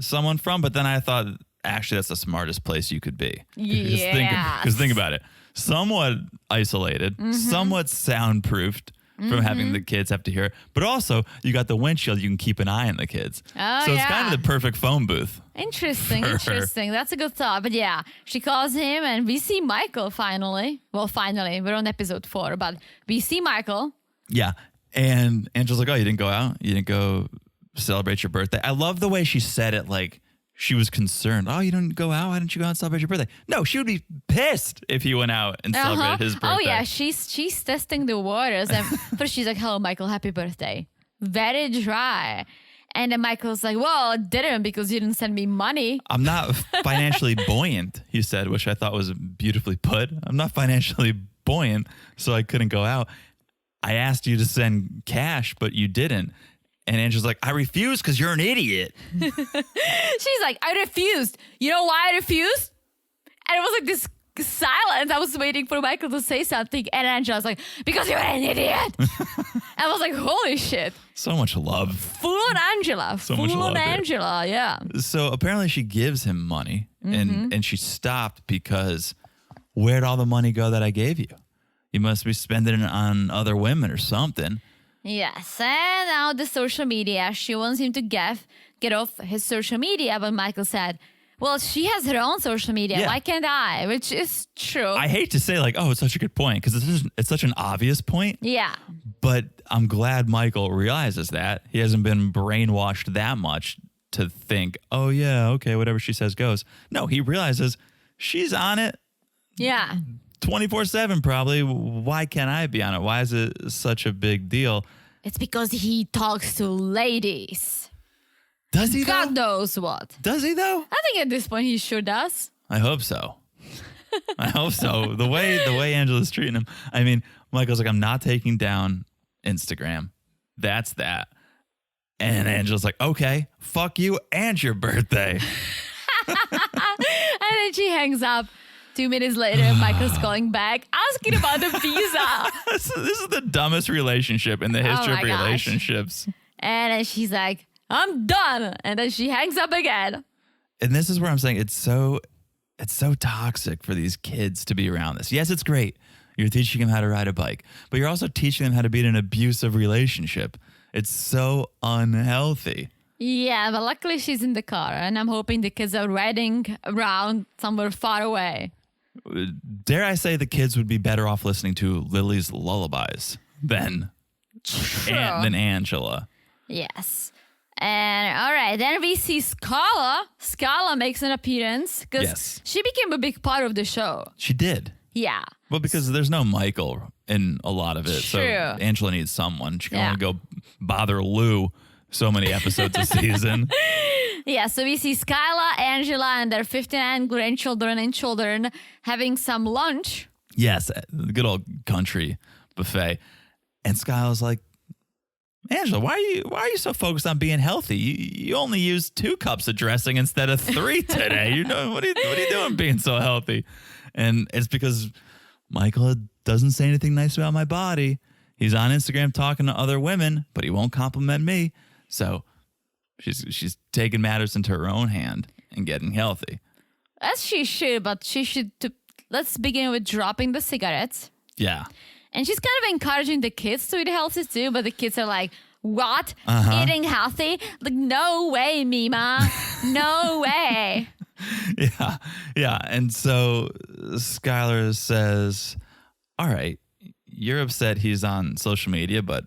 someone from. But then I thought, actually, that's the smartest place you could be. Yes. Because think about it. Somewhat isolated, somewhat soundproofed from having the kids have to hear it. But also, you got the windshield. You can keep an eye on the kids. Oh, so it's yeah. kind of the perfect phone booth. Interesting. Sure. That's a good thought. But yeah, she calls him and we see Michael finally. Well, finally, we're on episode 4, but we see Michael. Yeah. And Angela's like, oh, you didn't go out? You didn't go celebrate your birthday? I love the way she said it, like she was concerned. Oh, you didn't go out? Why didn't you go out and celebrate your birthday? No, she would be pissed if he went out and celebrated his birthday. Oh yeah, she's testing the waters. And first she's like, hello, Michael, happy birthday. Very dry. And then Michael's like, well, I didn't because you didn't send me money. I'm not financially buoyant, he said, which I thought was beautifully put. I'm not financially buoyant, so I couldn't go out. I asked you to send cash, but you didn't. And Angela's like, I refuse because you're an idiot. She's like, I refused. You know why I refused? And it was like this silence. I was waiting for Michael to say something. And Angela's like, because you're an idiot. I was like, holy shit. So much love. Full on Angela. So much Full love on there. Angela, yeah. So apparently she gives him money and she stopped because where'd all the money go that I gave you? You must be spending it on other women or something. Yes, and now the social media. She wants him to get off his social media, but Michael said, well, she has her own social media. Yeah. Why can't I? Which is true. I hate to say like, oh, it's such a good point because it's such an obvious point. Yeah. But I'm glad Michael realizes that. He hasn't been brainwashed that much to think, oh, yeah, okay, whatever she says goes. No, he realizes she's on it Yeah. 24/7 probably. Why can't I be on it? Why is it such a big deal? It's because he talks to ladies. Does he God though? knows what. Does he though? I think at this point he sure does. I hope so. I hope so. The way Angela's treating him. I mean, Michael's like, I'm not taking down Instagram. That's that. And Angela's like, okay, fuck you and your birthday. And then she hangs up. 2 minutes later, Michael's calling back, asking about the visa. This is the dumbest relationship in the history of my gosh. relationships. And then she's like, I'm done. And then she hangs up again. And this is where I'm saying it's so toxic for these kids to be around this. Yes, it's great. You're teaching them how to ride a bike, but you're also teaching them how to be in an abusive relationship. It's so unhealthy. Yeah, but luckily she's in the car, and I'm hoping the kids are riding around somewhere far away. Dare I say the kids would be better off listening to Lily's lullabies than Angela. Yes. And all right, then we see Scala. Scala makes an appearance because she became a big part of the show. She did. Yeah. Well, because there's no Michael in a lot of it. True. So Angela needs someone. She can only go bother Lou so many episodes a season. Yeah, so we see Skyla, Angela, and their 59 grandchildren and children having some lunch. Yes, the good old country buffet. And Skyla's like, Angela, why are you so focused on being healthy? You only used 2 cups of dressing instead of 3 today. You know what are you doing being so healthy? And it's because Michael doesn't say anything nice about my body. He's on Instagram talking to other women, but he won't compliment me. So she's taking matters into her own hand and getting healthy. As she should, but she should. Let's begin with dropping the cigarettes. Yeah. And she's kind of encouraging the kids to eat healthy too, but the kids are like, what? Eating healthy? Like, no way, Mima. No way. Yeah. And so Skylar says, all right, you're upset he's on social media, but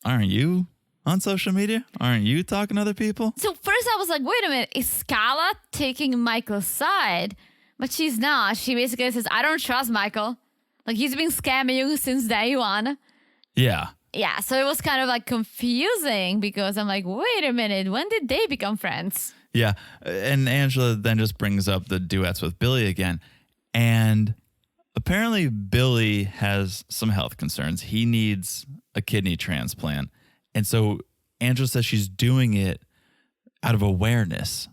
aren't you on social media? Aren't you talking to other people? So first I was like, wait a minute, is Scala taking Michael's side? But she's not. She basically says, I don't trust Michael. Like, he's been scamming you since day one. Yeah. Yeah, so it was kind of like confusing because I'm like, wait a minute, when did they become friends? Yeah. And Angela then just brings up the duets with Billy again. And apparently Billy has some health concerns. He needs a kidney transplant. And so Angela says she's doing it out of awareness.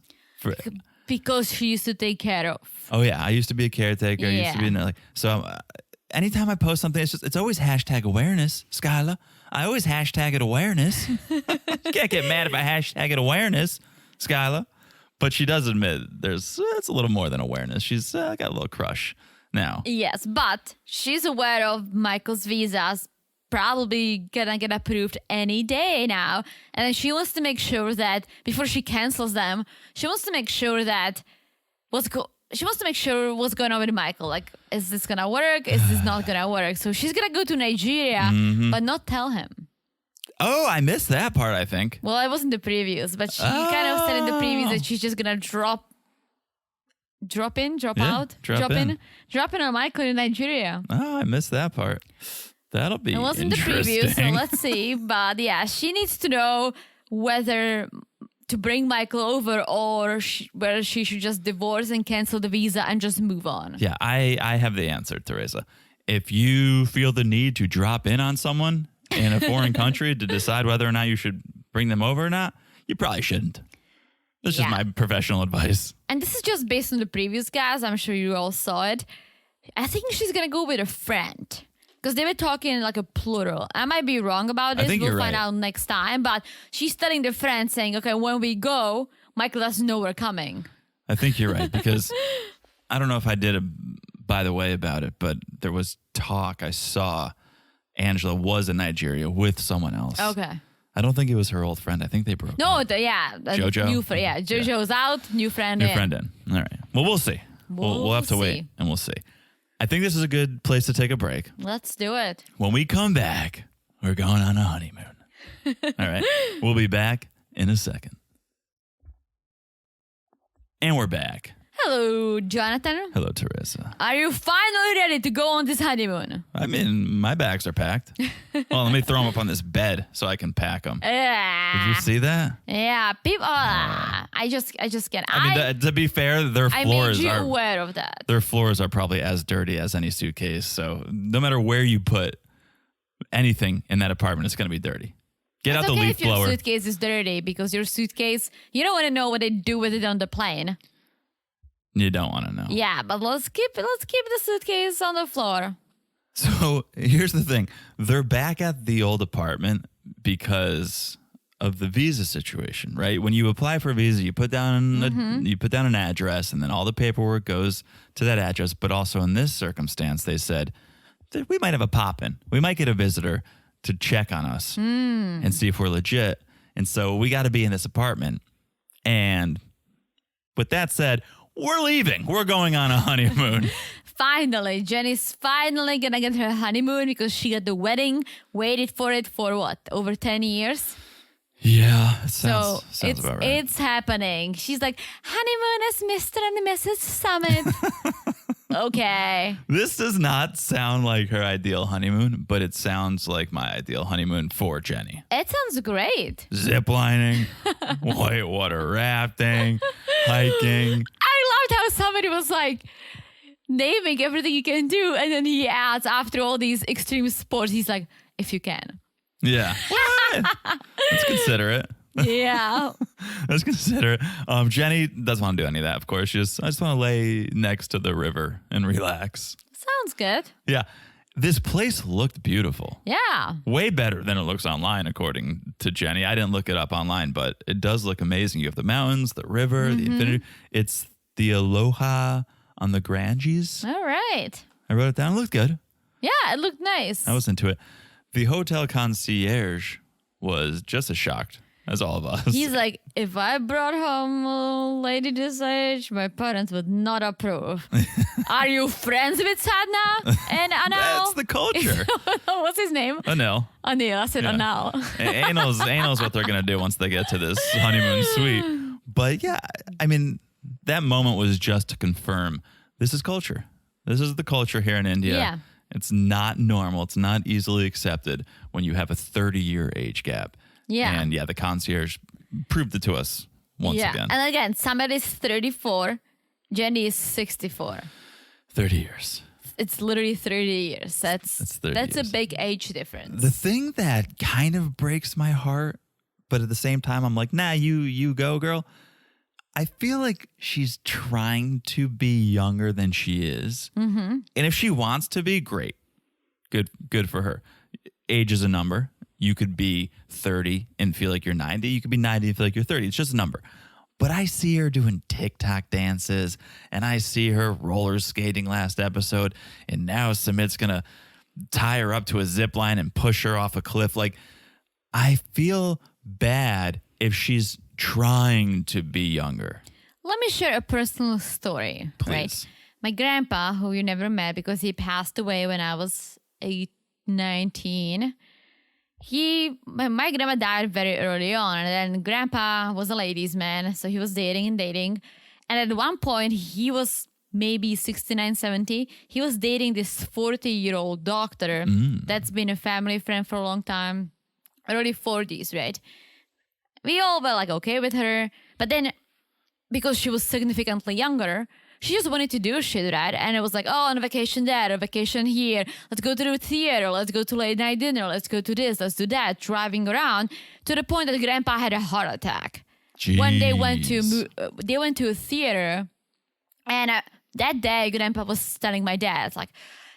Because she used to take care of. Oh, yeah. I used to be a caretaker. I used to be anytime I post something, it's always hashtag awareness, Skyla. I always hashtag it awareness. You can't get mad if I hashtag it awareness, Skyla. But she does admit it's a little more than awareness. She's got a little crush now. Yes, but she's aware of Michael's visas probably gonna get approved any day now. And then she wants to make sure that before she cancels them, she wants to make sure that she wants to make sure what's going on with Michael. Like, is this gonna work? Is this not gonna work? So she's gonna go to Nigeria, but not tell him. Oh, I missed that part, I think. Well, it wasn't the previews, but she kind of said in the previews that she's just gonna drop in on Michael in Nigeria. Oh, I missed that part. That'll be It wasn't the preview, so let's see. But yeah, she needs to know whether to bring Michael over or whether she should just divorce and cancel the visa and just move on. Yeah, I have the answer, Teresa. If you feel the need to drop in on someone in a foreign country to decide whether or not you should bring them over or not, you probably shouldn't. That's just my professional advice. And this is just based on the previous guys. I'm sure you all saw it. I think she's going to go with a friend. Because they were talking like a plural. I might be wrong about this. We'll find out next time. But she's telling the friend saying, okay, when we go, Michael doesn't know we're coming. I think you're right. Because I don't know if I did a by the way about it, but there was talk. I saw Angela was in Nigeria with someone else. Okay. I don't think it was her old friend. I think they broke up. Jojo. Jojo's out, new friend in. New friend in. All right. Well, we'll see. We'll have to wait and we'll see. I think this is a good place to take a break. Let's do it. When we come back, we're going on a honeymoon. All right. We'll be back in a second. And we're back. Hello, Jonathan. Hello, Teresa. Are you finally ready to go on this honeymoon? I mean, my bags are packed. Well, let me throw them up on this bed so I can pack them. Did you see that? Yeah, people. I just can't. I mean, to be fair, their floors I made you aware of that. Their floors are probably as dirty as any suitcase. So no matter where you put anything in that apartment, it's going to be dirty. Get out the leaf blower. If your suitcase is dirty, because your suitcase, you don't want to know what they do with it on the plane. You don't want to know. Yeah, but let's keep the suitcase on the floor. So here's the thing. They're back at the old apartment because of the visa situation, right? When you apply for a visa, you put down an address, and then all the paperwork goes to that address. But also in this circumstance, they said that we might have a pop-in. We might get a visitor to check on us and see if we're legit. And so we got to be in this apartment. And with that said, we're leaving. We're going on a honeymoon. Finally, Jenny's finally gonna get her honeymoon because she got the wedding, waited for it for what, over 10 years? Yeah, sounds about right. It's happening. She's like, honeymoon as Mr. and Mrs. Summit. Okay. This does not sound like her ideal honeymoon, but it sounds like my ideal honeymoon for Jenny. It sounds great. Ziplining, whitewater rafting, hiking. I loved how somebody was like naming everything you can do, and then he adds after all these extreme sports, he's like, if you can. Yeah. Let's consider it. Yeah. Let's consider it. Jenny doesn't want to do any of that, of course. I just want to lay next to the river and relax. Sounds good. Yeah. This place looked beautiful. Yeah. Way better than it looks online, according to Jenny. I didn't look it up online, but it does look amazing. You have the mountains, the river, the infinity. It's the Aloha on the Granges. All right. I wrote it down. It looked good. Yeah, it looked nice. I was into it. The hotel concierge was just as shocked as all of us. He's like, if I brought home a lady this age, my parents would not approve. Are you friends with Sadna and Anil? That's the culture. What's his name? Anil. Anil. I said Anil. Anil's what they're going to do once they get to this honeymoon suite. But yeah, I mean, that moment was just to confirm this is culture. This is the culture here in India. Yeah. It's not normal. It's not easily accepted when you have a 30-year age gap. Yeah. And yeah, the concierge proved it to us once again. And again, somebody's 34, Jenny is 64. 30 years. It's literally 30 years. That's 30 years. A big age difference. The thing that kind of breaks my heart, but at the same time, I'm like, nah, you go, girl. I feel like she's trying to be younger than she is. Mm-hmm. And if she wants to be, great. Good for her. Age is a number. You could be 30 and feel like you're 90. You could be 90 and feel like you're 30. It's just a number. But I see her doing TikTok dances, and I see her roller skating last episode, and now Sumit's going to tie her up to a zip line and push her off a cliff. Like, I feel bad if she's trying to be younger. Let me share a personal story. Please. Right? My grandpa, who you never met because he passed away when I was 19, my grandma died very early on, and then grandpa was a ladies' man, so he was dating. And at one point, he was maybe 69, 70. He was dating this 40-year-old doctor that's been a family friend for a long time, early 40s, right? We all were like okay with her, but then because she was significantly younger, she just wanted to do shit, right? And it was like, oh, on a vacation there, a vacation here. Let's go to the theater. Let's go to late night dinner. Let's go to this. Let's do that. Driving around to the point that grandpa had a heart attack. Jeez. When they went to a theater, and that day, grandpa was telling my dad, like,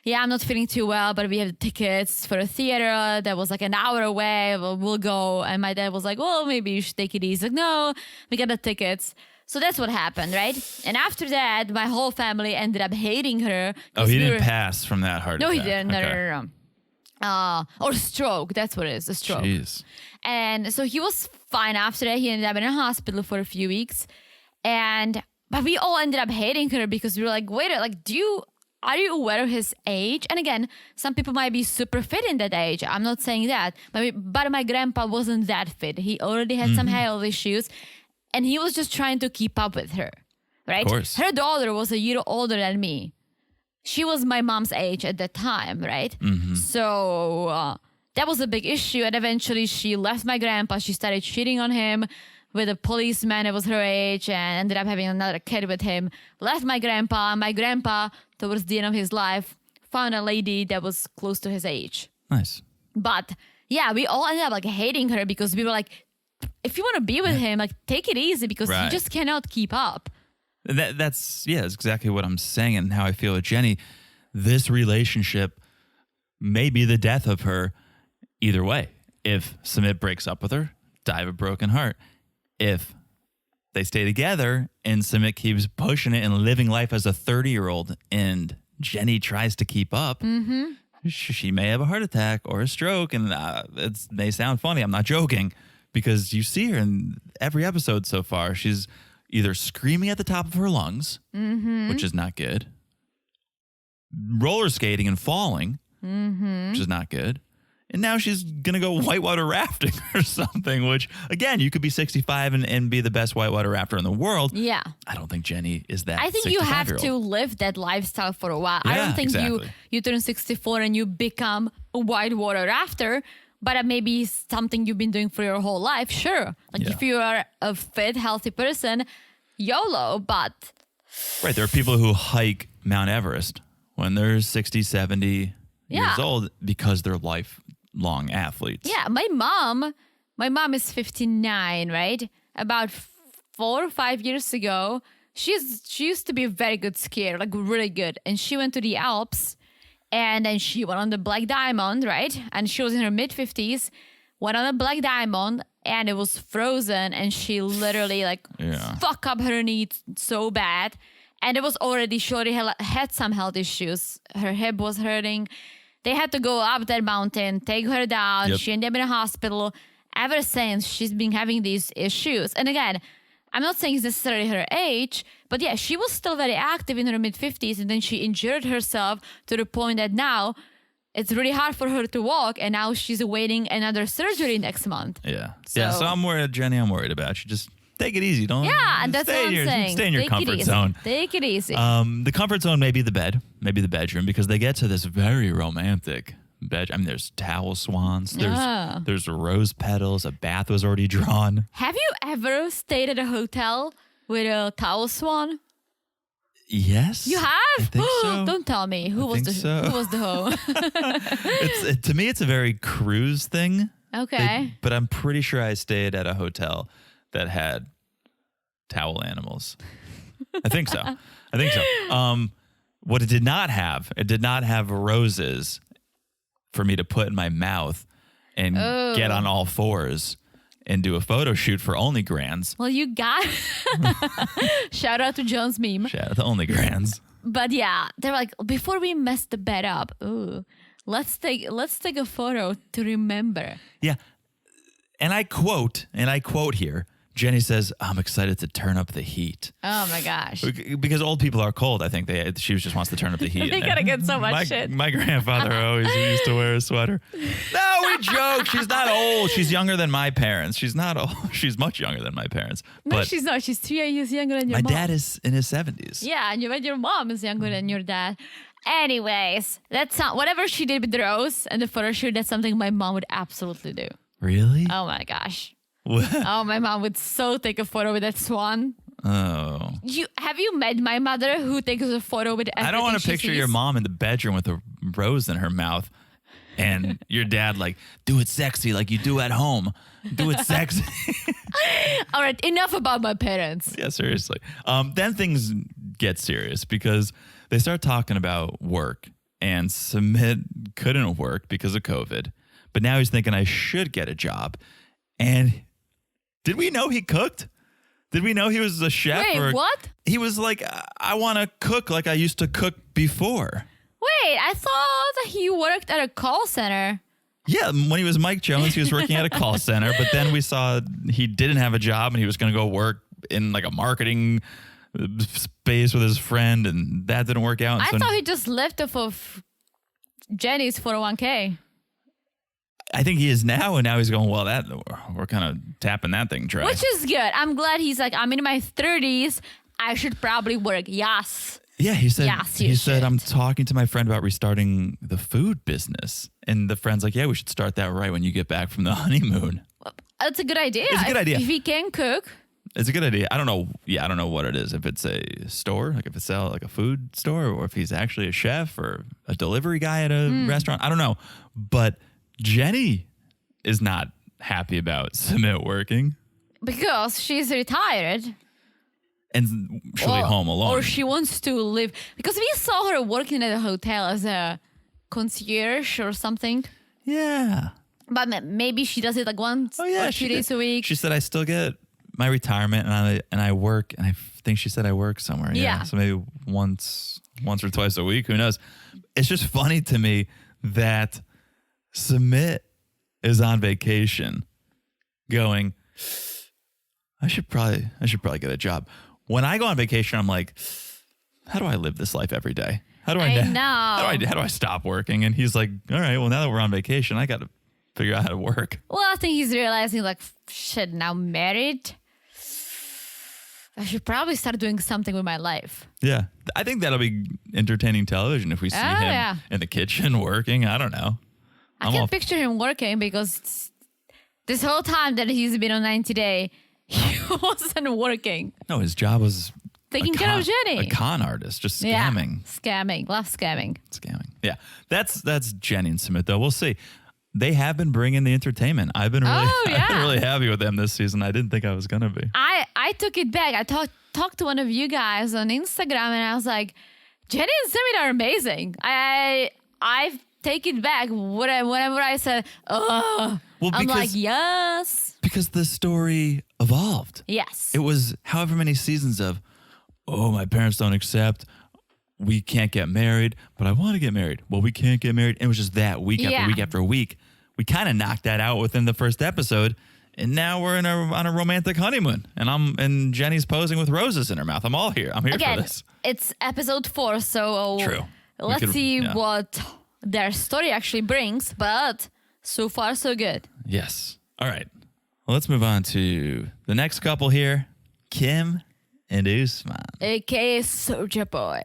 yeah, I'm not feeling too well, but we have tickets for a theater that was like an hour away. We'll go. And my dad was like, well, maybe you should take it easy. Like, no, we got the tickets. So that's what happened, right? And after that, my whole family ended up hating her. Oh, he didn't pass from that heart attack. No, he didn't. Okay. No. Or stroke. That's what it is, a stroke. Jeez. And so he was fine after that. He ended up in a hospital for a few weeks. But we all ended up hating her because we were like, wait, like, are you aware of his age? And again, some people might be super fit in that age. I'm not saying that. But my grandpa wasn't that fit. He already had some health issues. And he was just trying to keep up with her, right? Of course. Her daughter was a year older than me. She was my mom's age at that time, right? Mm-hmm. So that was a big issue. And eventually she left my grandpa. She started cheating on him with a policeman that was her age and ended up having another kid with him. Left my grandpa. My grandpa, towards the end of his life, found a lady that was close to his age. Nice. But yeah, we all ended up like hating her because we were like, if you want to be with him, like take it easy because you just cannot keep up. That's exactly what I'm saying and how I feel with Jenny. This relationship may be the death of her either way. If Sumit breaks up with her, die of a broken heart. If they stay together and Sumit keeps pushing it and living life as a 30-year-old and Jenny tries to keep up, she may have a heart attack or a stroke. And it may sound funny. I'm not joking, because you see her in every episode so far. She's either screaming at the top of her lungs, which is not good, roller skating and falling, which is not good. And now she's going to go whitewater rafting or something, which, again, you could be 65 and be the best whitewater rafter in the world. Yeah. I don't think Jenny is that. I think you have 65-year-old. to live that lifestyle for a while. I Yeah, don't think exactly. you turn 64 and you become a whitewater rafter, but it may be something you've been doing for your whole life. Sure. Like if you are a fit, healthy person, YOLO, but... Right. There are people who hike Mount Everest when they're 60, 70 years old because they're lifelong athletes. Yeah, my mom is 59, right? About 4 or 5 years ago, she used to be a very good skier, like really good. And she went to the Alps and then she went on the Black Diamond, right? And she was in her mid-50s, went on a Black Diamond and it was frozen and she literally fuck up her knee so bad. And it was already, she already had some health issues. Her hip was hurting. They had to go up that mountain, take her down. Yep. She ended up in a hospital. Ever since, she's been having these issues. And again, I'm not saying it's necessarily her age, but yeah, she was still very active in her mid-50s, and then she injured herself to the point that now it's really hard for her to walk, and now she's awaiting another surgery next month. Yeah. So I'm worried, Jenny, I'm worried about you. Just take it easy. Don't. Yeah, and that's stay what I'm in your, saying. Stay in your Take comfort it easy. zone. Take it easy. The comfort zone may be the bed, maybe the bedroom, because they get to this very romantic bed. I mean, there's towel swans, there's rose petals, a bath was already drawn. Have you ever stayed at a hotel with a towel swan? Yes. You have? I think so. Don't tell me. Who was the hoe? To me, it's a very cruise thing. Okay. But I'm pretty sure I stayed at a hotel that had towel animals. I think so. What it did not have roses for me to put in my mouth and get on all fours and do a photo shoot for Only Grands. Well, you got shout out to Jones meme. Shout out to Only Grands. But yeah, they're like, before we mess the bed up, let's take a photo to remember. Yeah. And I quote here, Jenny says, "I'm excited to turn up the heat." Oh my gosh. Because old people are cold. I think she just wants to turn up the heat. They gotta get so much shit. My grandfather always used to wear a sweater. No, we joke. She's not old. She's younger than my parents. She's not old. She's much younger than my parents. No, But she's not. She's 3 years younger than your my mom. dad is in his 70s. Yeah, and your mom is younger than your dad. Anyways, that's not whatever she did with the rose and the photo shoot. That's something my mom would absolutely do. Really? Oh my gosh. What? Oh, my mom would so take a photo with that swan. Oh. Have you met my mother who takes a photo with everything I don't want she to picture sees? your mom in the bedroom with a rose in her mouth and your dad like, do it sexy like you do at home. Do it sexy. All right, enough about my parents. Yeah, seriously. Then things get serious because they start talking about work, and Sumit couldn't work because of COVID, but now he's thinking I should get a job. And did we know he cooked? Did we know he was a chef? Wait, what? He was like, I want to cook like I used to cook before. Wait, I thought he worked at a call center. Yeah, when he was Mike Jones, he was working at a call center, but then we saw he didn't have a job and he was going to go work in like a marketing space with his friend, and that didn't work out. And I thought he just lived off of Jenny's 401k. I think he is now, and now he's going, well, that we're kind of tapping that thing dry. Which is good. I'm glad he's like, I'm in my 30s. I should probably work. Yes. Yeah, he said, Yes, you should. I'm talking to my friend about restarting the food business. And the friend's like, yeah, we should start that right when you get back from the honeymoon. That's a good idea. It's a good idea. If he can cook. It's a good idea. I don't know. Yeah, I don't know what it is. If it's a store, like if it's like a food store, or if he's actually a chef or a delivery guy at a restaurant. I don't know. But Jenny is not happy about Sumit working. Because she's retired. And she'll be home alone. Or she wants to live. Because we saw her working at a hotel as a concierge or something. Yeah. But maybe she does it like once or 2 days a week. She said, I still get my retirement and I work, and I think she said I work somewhere. Yeah. So maybe once or twice a week. Who knows? It's just funny to me that Sumit is on vacation going, I should probably get a job. When I go on vacation, I'm like, how do I live this life every day? How do I know. How do I stop working? And he's like, all right, well, now that we're on vacation, I got to figure out how to work. Well, I think he's realizing like, shit, now married, I should probably start doing something with my life. Yeah. I think that'll be entertaining television if we see him in the kitchen working. I don't know. I can picture him working because this whole time that he's been on 90 Day, he wasn't working. No, his job was taking care of Jenny. A con artist, just scamming. Yeah, scamming. Love scamming. Yeah. That's Jenny and Sumit, though. We'll see. They have been bringing the entertainment. I've been really happy with them this season. I didn't think I was going to be. I took it back. I talked to one of you guys on Instagram and I was like, Jenny and Sumit are amazing. I take it back. Whenever I said, I'm like, yes. Because the story evolved. Yes. It was however many seasons of, my parents don't accept. We can't get married, but I want to get married. Well, we can't get married. And it was just that week after week after week. We kind of knocked that out within the first episode. And now we're on a romantic honeymoon. And Jenny's posing with roses in her mouth. I'm all here. I'm here for this. It's episode 4, so True. Let's see what their story actually brings. But so far, so good. Yes. All right. Well, let's move on to the next couple here. Kim and Usman. AKA Soulja Boy.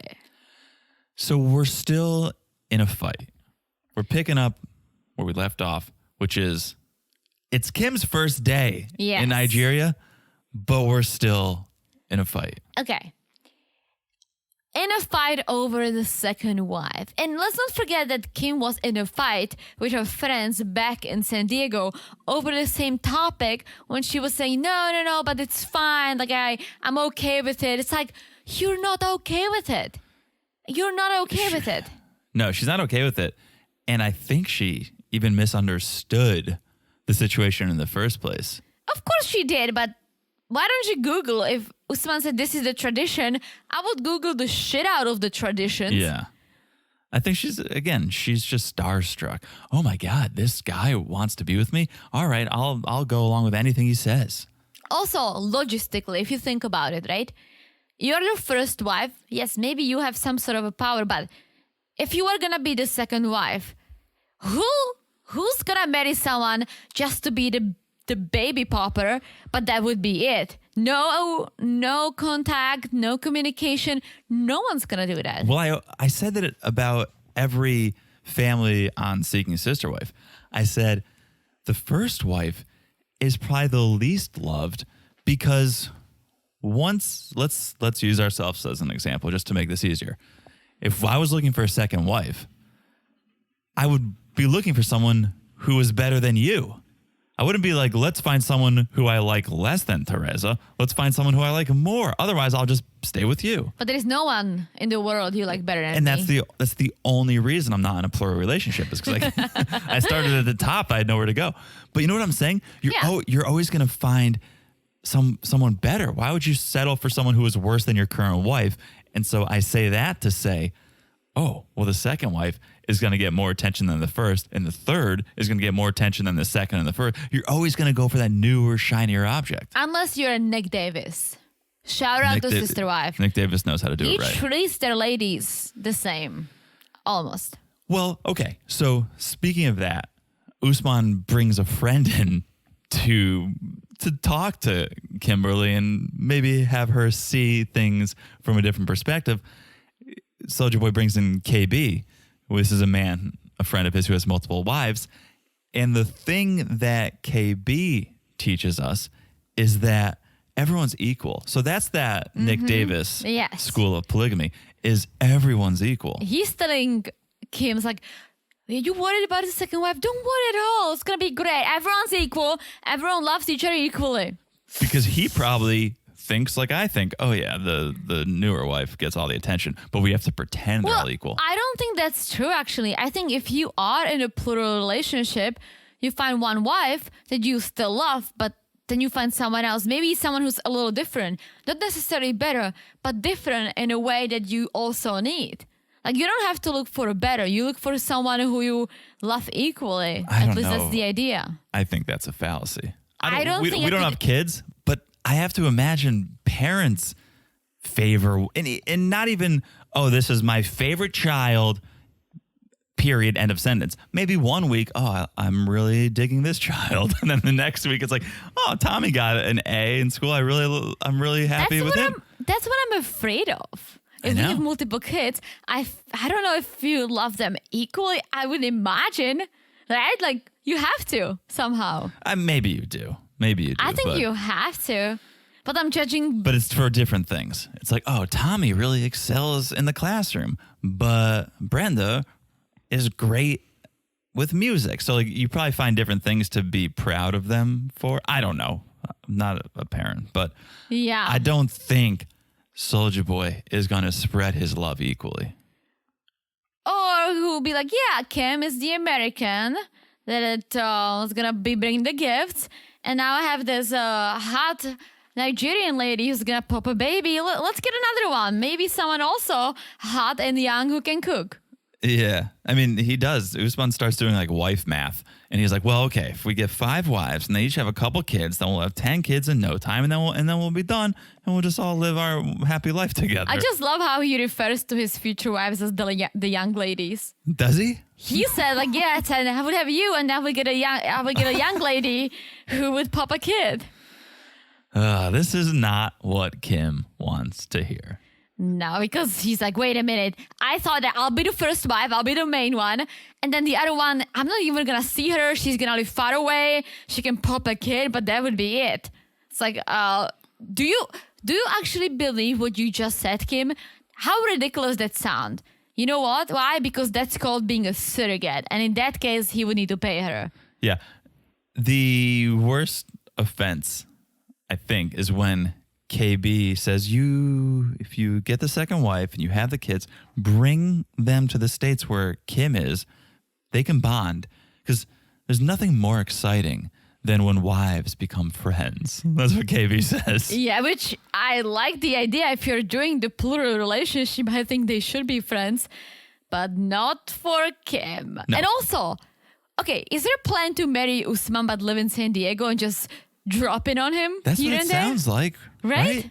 So we're still in a fight. We're picking up where we left off, which is it's Kim's first day in Nigeria, but we're still in a fight. Okay. In a fight over the second wife. And let's not forget that Kim was in a fight with her friends back in San Diego over the same topic when she was saying, no, but it's fine. Like, I'm okay with it. It's like, you're not okay with it. You're not okay with it. No, she's not okay with it. And I think she even misunderstood the situation in the first place. Of course she did, but why don't you Google if Usman said this is the tradition? I would Google the shit out of the traditions. Yeah. I think she's just starstruck. Oh my God, this guy wants to be with me. All right, I'll go along with anything he says. Also, logistically, if you think about it, right? You're the first wife. Yes, maybe you have some sort of a power, but if you are gonna be the second wife, who's gonna marry someone just to be the baby popper? But that would be it. No contact, no communication. No one's gonna do that. Well, I said that about every family on Seeking Sister Wife. I said the first wife is probably the least loved because once let's use ourselves as an example just to make this easier. If I was looking for a second wife, I would be looking for someone who was better than you. I wouldn't be like, let's find someone who I like less than Teresa. Let's find someone who I like more. Otherwise, I'll just stay with you. But there is no one in the world you like better than me. And that's the only reason I'm not in a plural relationship is because I started at the top. I had nowhere to go. But you know what I'm saying? You're always going to find someone better. Why would you settle for someone who is worse than your current wife? And so I say that to say, the second wife is going to get more attention than the first, and the third is going to get more attention than the second and the first. You're always going to go for that newer, shinier object. Unless you're a Nick Davis. Shout out to Sister Wife. Nick Davis knows how to do it right. Each treats their ladies the same. Almost. Well, okay. So speaking of that, Usman brings a friend in to talk to Kimberly and maybe have her see things from a different perspective. Soulja Boy brings in KB. This is a friend of his who has multiple wives. And the thing that KB teaches us is that everyone's equal. So that's that Nick Davis school of polygamy is everyone's equal. He's telling Kim's like, you worried about the second wife? Don't worry at all. It's going to be great. Everyone's equal. Everyone loves each other equally. Because he probably thinks like I think, the newer wife gets all the attention, but we have to pretend they're all equal. I don't think that's true, actually. I think if you are in a plural relationship, you find one wife that you still love, but then you find someone else, maybe someone who's a little different, not necessarily better, but different in a way that you also need. Like, you don't have to look for a better. You look for someone who you love equally. At least that's the idea. I think that's a fallacy. I don't think we don't have kids, but I have to imagine parents favor, and not even, oh, this is my favorite child, period, end of sentence. Maybe one week, oh, I'm really digging this child. And then the next week it's like, oh, Tommy got an A in school. I'm really happy with him. That's what I'm afraid of. If we have multiple kids, I don't know if you love them equally. I would imagine, right? Like, you have to somehow. Maybe you do. Maybe you do. I think you have to. But I'm judging. But it's for different things. It's like, oh, Tommy really excels in the classroom, but Brenda is great with music. So, like, you probably find different things to be proud of them for. I don't know. I'm not a parent, but yeah, I don't think Soulja Boy is going to spread his love equally. Or who'll be like, yeah, Kim is the American that is going to be bringing the gifts. And now I have this hot Nigerian lady who's going to pop a baby. Let's get another one. Maybe someone also hot and young who can cook. Yeah. I mean, he does. Usman starts doing like wife math. And he's like, well, okay, if we get 5 wives and they each have a couple kids, then we'll have 10 kids in no time. And then we'll be done. And we'll just all live our happy life together. I just love how he refers to his future wives as the young ladies. Does he? He said, like, yeah, I would have you, and I would get a young lady who would pop a kid. This is not what Kim wants to hear. No, because he's like, wait a minute. I thought that I'll be the first wife. I'll be the main one. And then the other one, I'm not even going to see her. She's going to live far away. She can pop a kid, but that would be it. It's like, do you actually believe what you just said, Kim? How ridiculous that sound. You know what? Why? Because that's called being a surrogate. And in that case, he would need to pay her. Yeah. The worst offense, I think, is when KB says, if you get the second wife and you have the kids, bring them to the States where Kim is. They can bond, because there's nothing more exciting than when wives become friends. That's what KB says. Yeah, which I like the idea. If you're doing the plural relationship, I think they should be friends, but not for Kim. No. And also, okay, is there a plan to marry Usman but live in San Diego and just drop in on him? That's what it sounds like, right?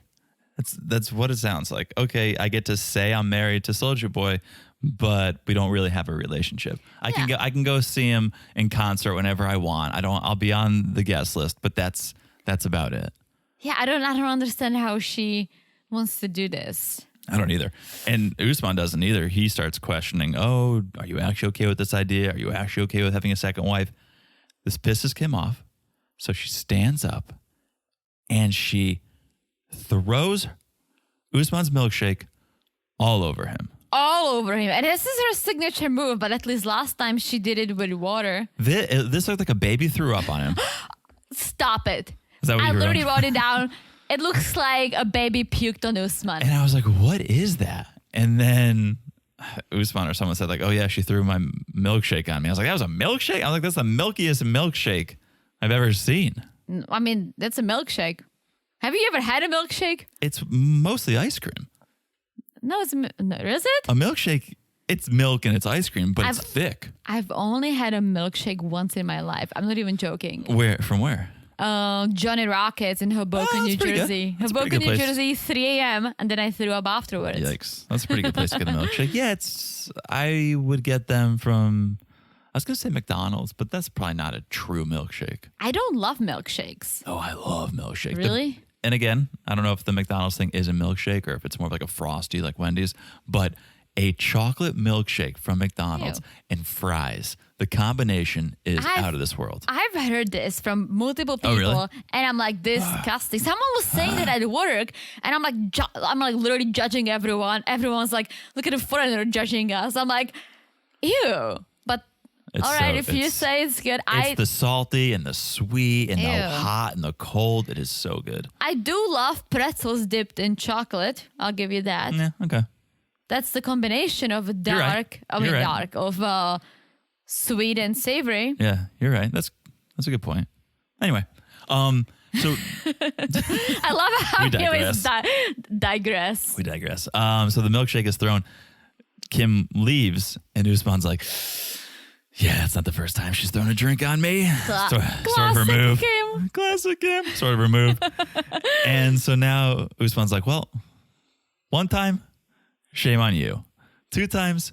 That's what it sounds like. Okay, I get to say I'm married to Soulja Boy, but we don't really have a relationship. I can go see him in concert whenever I want. I'll be on the guest list, but that's about it. Yeah, I don't understand how she wants to do this. I don't either. And Usman doesn't either. He starts questioning, oh, are you actually okay with this idea? Are you actually okay with having a second wife? This pisses Kim off. So she stands up and she throws Usman's milkshake all over him. All over him. And this is her signature move, but at least last time she did it with water. This looked like a baby threw up on him. Stop it. Is that what I you literally wrote it down. It looks like a baby puked on Usman. And I was like, what is that? And then Usman or someone said, like, oh yeah, she threw my milkshake on me. I was like, that was a milkshake? I was like, that's the milkiest milkshake I've ever seen. I mean, that's a milkshake. Have you ever had a milkshake? It's mostly ice cream. No, is it? A milkshake, it's milk and it's ice cream, but it's thick. I've only had a milkshake once in my life. I'm not even joking. From where? Johnny Rockets in Hoboken, New Jersey. Hoboken, New Jersey, 3 a.m. And then I threw up afterwards. Yikes. That's a pretty good place to get a milkshake. Yeah, I would get them from, I was going to say McDonald's, but that's probably not a true milkshake. I don't love milkshakes. Oh, I love milkshake. Really? And again, I don't know if the McDonald's thing is a milkshake or if it's more like a Frosty like Wendy's, but a chocolate milkshake from McDonald's and fries, the combination is out of this world. I've heard this from multiple people, and I'm like, disgusting. Someone was saying that at work, and I'm like literally judging everyone. Everyone's like, look at the foreigner judging us. I'm like, ew. But all right, if you say it's good, it's the salty and the sweet and the hot and the cold. It is so good. I do love pretzels dipped in chocolate. I'll give you that. Yeah, okay. That's the combination of sweet and savory. Yeah, you're right. That's a good point. Anyway, so I love how We we always digress. digress. we digress. So the milkshake is thrown. Kim leaves, and Usman's like, "Yeah, it's not the first time she's thrown a drink on me." Sort of Classic remove. Kim. Classic Kim. Sort of remove. And so now Usman's like, "Well, one time, shame on you. 2 times,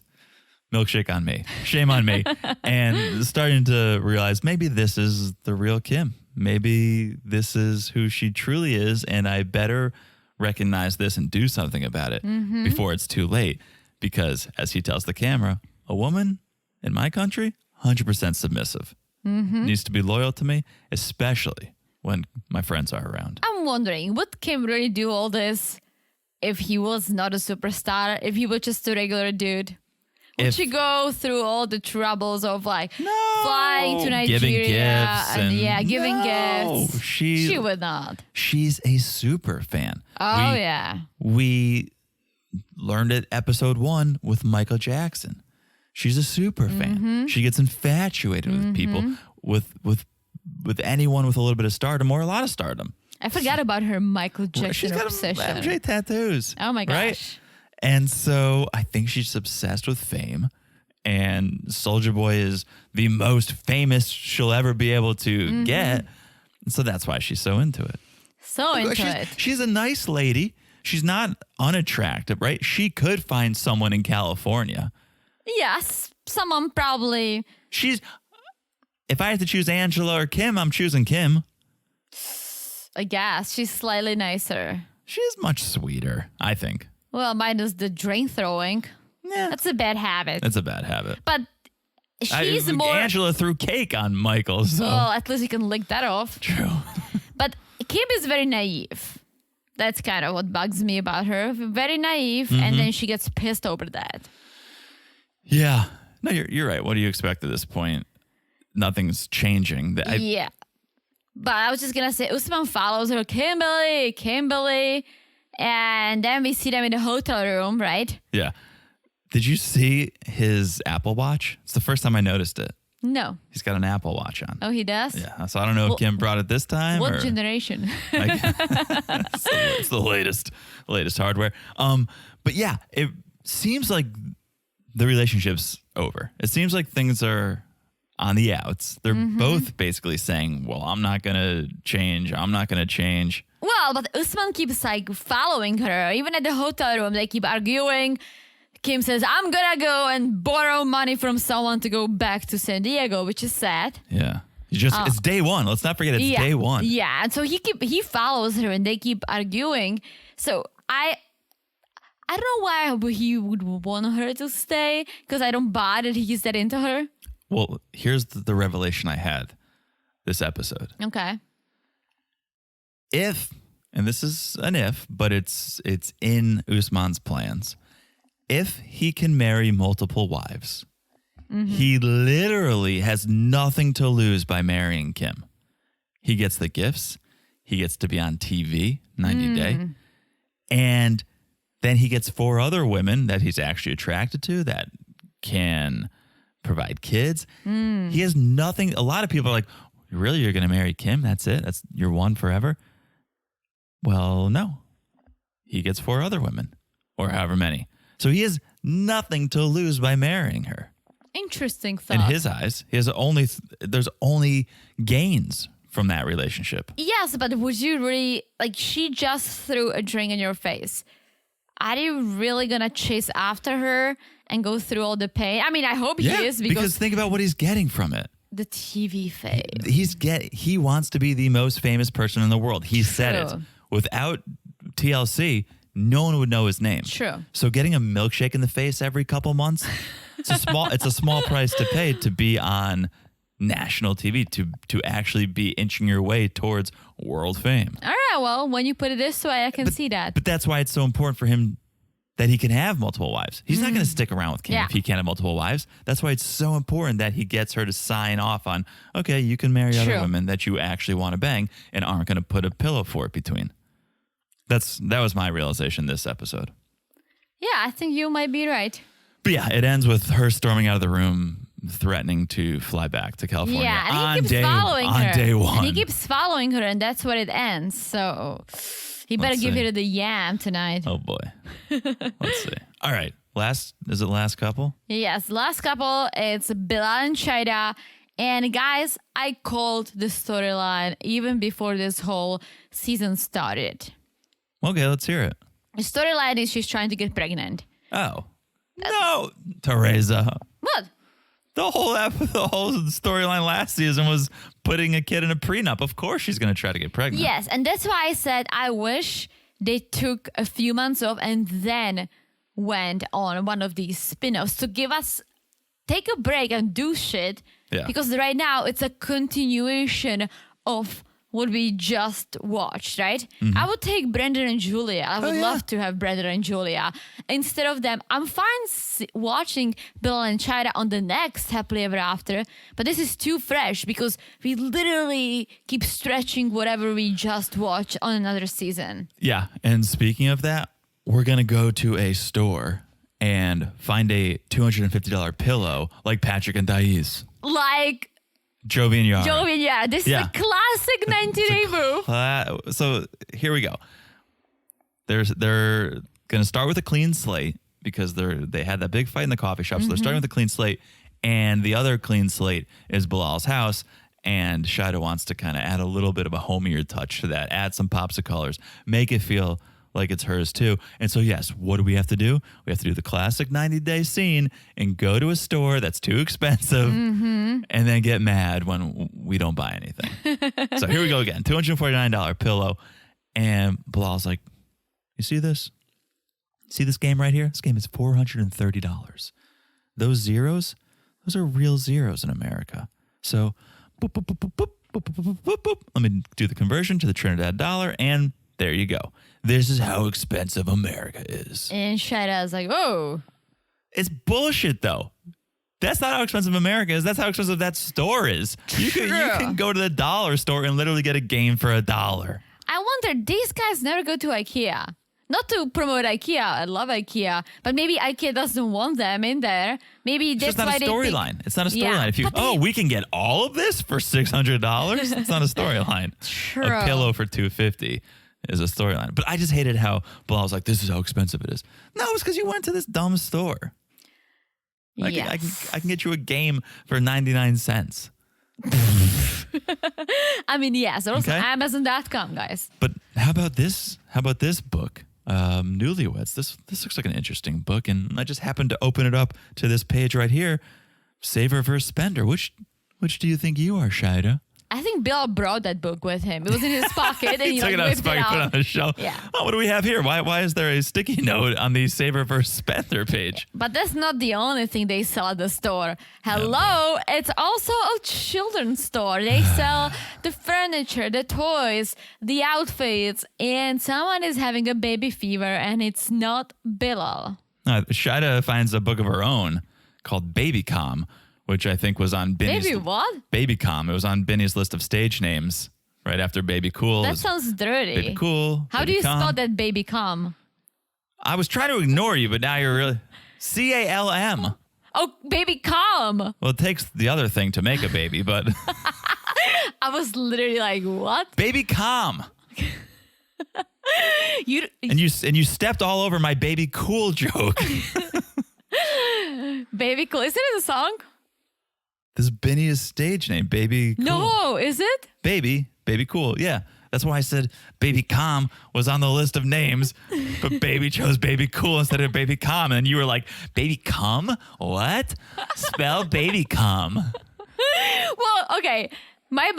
milkshake on me. Shame on me." And starting to realize maybe this is the real Kim. Maybe this is who she truly is, and I better recognize this and do something about it before it's too late. Because, as he tells the camera, a woman in my country, 100% submissive. Needs to be loyal to me, especially when my friends are around. I'm wondering, would Kim really do all this if he was not a superstar? If he was just a regular dude? Would she go through all the troubles of like flying to Nigeria Giving gifts and giving No, gifts? she She would not. She's a super fan. Oh, yeah. We learned it episode 1 with Michael Jackson. She's a super fan. She gets infatuated with people, with anyone with a little bit of stardom or a lot of stardom. I forgot about her Michael She's Jackson got obsession. MJ tattoos. Oh my gosh. Right? And so I think she's obsessed with fame. And Soulja Boy is the most famous she'll ever be able to get. So that's why she's so into it. So into it. She's a nice lady. She's not unattractive, right? She could find someone in California. Yes, someone probably. If I had to choose Angela or Kim, I'm choosing Kim. I guess she's slightly nicer. She's much sweeter, I think. Well, minus the drain throwing. Yeah. That's a bad habit. It's a bad habit. But she's more. Angela threw cake on Michael, so. Well, at least you can lick that off. True. But Kim is very naive. That's kind of what bugs me about her. Very naive, and then she gets pissed over that. Yeah. No, you're right. What do you expect at this point? Nothing's changing. Yeah. But I was just going to say, Usman follows her, Kimberly, and then we see them in the hotel room, right? Yeah. Did you see his Apple Watch? It's the first time I noticed it. No. He's got an Apple Watch on. Oh, he does? Yeah. So I don't know if Kim brought it this time. What or, generation? it's the latest hardware. But yeah, it seems like the relationship's over. It seems like things are on the outs. They're both basically saying, well, I'm not going to change. I'm not going to change. Well, but Usman keeps like following her. Even at the hotel room, they keep arguing. Kim says, I'm going to go and borrow money from someone to go back to San Diego, which is sad. Yeah. It's day one. Let's not forget it's day one. Yeah. And so he follows her and they keep arguing. So I don't know why he would want her to stay, because I don't buy that he's that into her. Well, here's the revelation I had this episode. Okay. If, and this is an if, but it's in Usman's plans. If he can marry multiple wives, he literally has nothing to lose by marrying Kim. He gets the gifts. He gets to be on TV 90 Day. And then he gets 4 other women that he's actually attracted to that can provide kids. He has nothing. A lot of people are like, really, you're going to marry Kim? That's it? That's your one forever? Well, no. He gets 4 other women, or however many. So he has nothing to lose by marrying her. Interesting thought. In his eyes, there's only gains from that relationship. Yes, but would you really, like, she just threw a drink in your face. Are you really going to chase after her and go through all the pain? I mean, I hope he is, because think about what he's getting from it. The TV fame. He wants to be the most famous person in the world. He said it. Without TLC, no one would know his name. True. So getting a milkshake in the face every couple months, it's a small price to pay to be on national TV, to actually be inching your way towards world fame. All right, well, when you put it this way, I can see that. But that's why it's so important for him that he can have multiple wives. He's not going to stick around with Kim if he can't have multiple wives. That's why it's so important that he gets her to sign off on, okay, you can marry other women that you actually want to bang and aren't going to put a pillow fort between. That was my realization this episode. Yeah, I think you might be right. But yeah, it ends with her storming out of the room, threatening to fly back to California. Yeah, and on he keeps day, following her. on day one. And he keeps following her, and that's where it ends. So he better Let's give see. her the yam tonight. Oh boy. Let's see. All right. Is it last couple? Yes, last couple, it's Bilal and Shaeeda. And guys, I called the storyline even before this whole season started. Okay, let's hear it. The storyline is she's trying to get pregnant. Oh. No, Teresa. What? The whole storyline last season was putting a kid in a prenup. Of course she's going to try to get pregnant. Yes, and that's why I said I wish they took a few months off and then went on one of these spin-offs to take a break and do shit. Yeah. Because right now it's a continuation of what we just watched, right? Mm-hmm. I would take Brendan and Julia. I would love to have Brendan and Julia. Instead of them, I'm fine watching Bill and Shaeeda on the next Happily Ever After, but this is too fresh because we literally keep stretching whatever we just watched on another season. Yeah. And speaking of that, we're going to go to a store and find a $250 pillow like Patrick and Thais. Like Jovi and Yara. Jovi, yeah, this is a classic 90-day move. So here we go. They're going to start with a clean slate because they had that big fight in the coffee shop. So they're starting with a clean slate. And the other clean slate is Bilal's house. And Shaeeda wants to kind of add a little bit of a homier touch to that. Add some pops of colors. Make it feel like it's hers too. And so, yes, what do? We have to do the classic 90-day scene and go to a store that's too expensive and then get mad when we don't buy anything. So here we go again. $249 pillow. And Bilal's like, you see this? See this game right here? This game is $430. Those zeros, those are real zeros in America. So boop, boop, boop, boop, boop, boop, boop, boop, boop, boop. Let me do the conversion to the Trinidad dollar, and there you go. This is how expensive America is. And Shaeeda's like, oh. It's bullshit, though. That's not how expensive America is. That's how expensive that store is. You can go to the dollar store and literally get a game for $1. I wonder, these guys never go to IKEA. Not to promote IKEA. I love IKEA. But maybe IKEA doesn't want them in there. Maybe that's why they think... It's not a storyline. It's not a storyline. Yeah, If you, we can get all of this for $600. It's not a storyline. True. A pillow for $250 is a storyline. But I just hated how Bilal was like, this is how expensive it is. No, it's because you went to this dumb store. I can get you a game for 99 cents. I mean, yes. Also Okay. Amazon.com, guys. But how about this? How about this book? Newlyweds. This looks like an interesting book, and I just happened to open it up to this page right here. Saver versus spender. Which do you think you are, Shaeeda? I think Bill brought that book with him. It was in his pocket, and He he took like it out of his whipped it pocket, put it on out. the shelf. Yeah. Oh, what do we have here? Why is there a sticky note on the Saver versus Spender page? But that's not the only thing they sell at the store. Hello, it's also a children's store. They sell the furniture, the toys, the outfits, and someone is having a baby fever, and it's not Bilal. Shaeeda finds a book of her own called Baby Com, which I think was on Binny's. Baby what? Baby Com. It was on Binny's list of stage names right after Baby Cool. That sounds dirty. Baby Cool. How Baby do you Com. spell that baby com? I was trying to ignore you, but now you're really... CALM. Oh, baby com. Well, it takes the other thing to make a baby, but... I was literally like, what? Baby Com. You And you stepped all over my Baby Cool joke. baby cool. Isn't it a song? This is Binny's stage name, Baby Cool. No, is it? Baby Cool. Yeah. That's why I said Baby Com was on the list of names, but Baby chose Baby Cool instead of Baby Com. And you were like, Baby Cum? What? Spell Baby Cum. Well, okay. My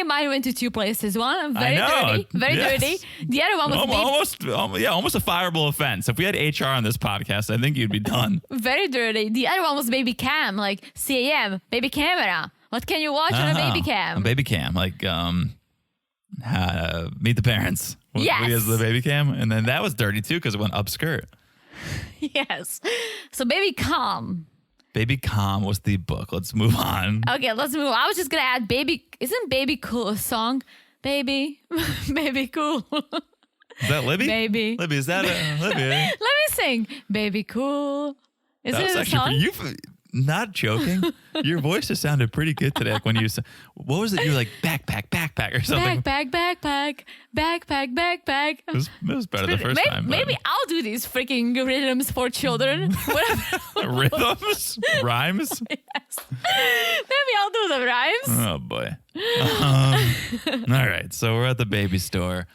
mind went to two places. One, very dirty, very Yes. dirty. The other one was Almost a fireable offense. If we had HR on this podcast, I think you'd be done. very dirty. The other one was baby cam, like CAM, baby camera. What can you watch on a baby cam? A baby cam, like Meet the Parents. Yes. Was the baby cam, and then that was dirty too because it went upskirt. Yes. So baby cam. Baby Com was the book. Let's move on. Okay, let's move on. I was just gonna add baby. Isn't baby cool a song? Baby, baby cool. Is that Libby? Baby. Libby, is that Libby? Let me sing. Baby cool. Is That it was a actually song? for you. not joking. Your voice just sounded pretty good today. Like when you said, what was it? You were like backpack or something. Backpack. It was better the first time. Maybe I'll do these freaking rhythms for children. Whatever. Rhythms? Rhymes? Yes. Maybe I'll do the rhymes. Oh, boy. All right. So we're at the baby store.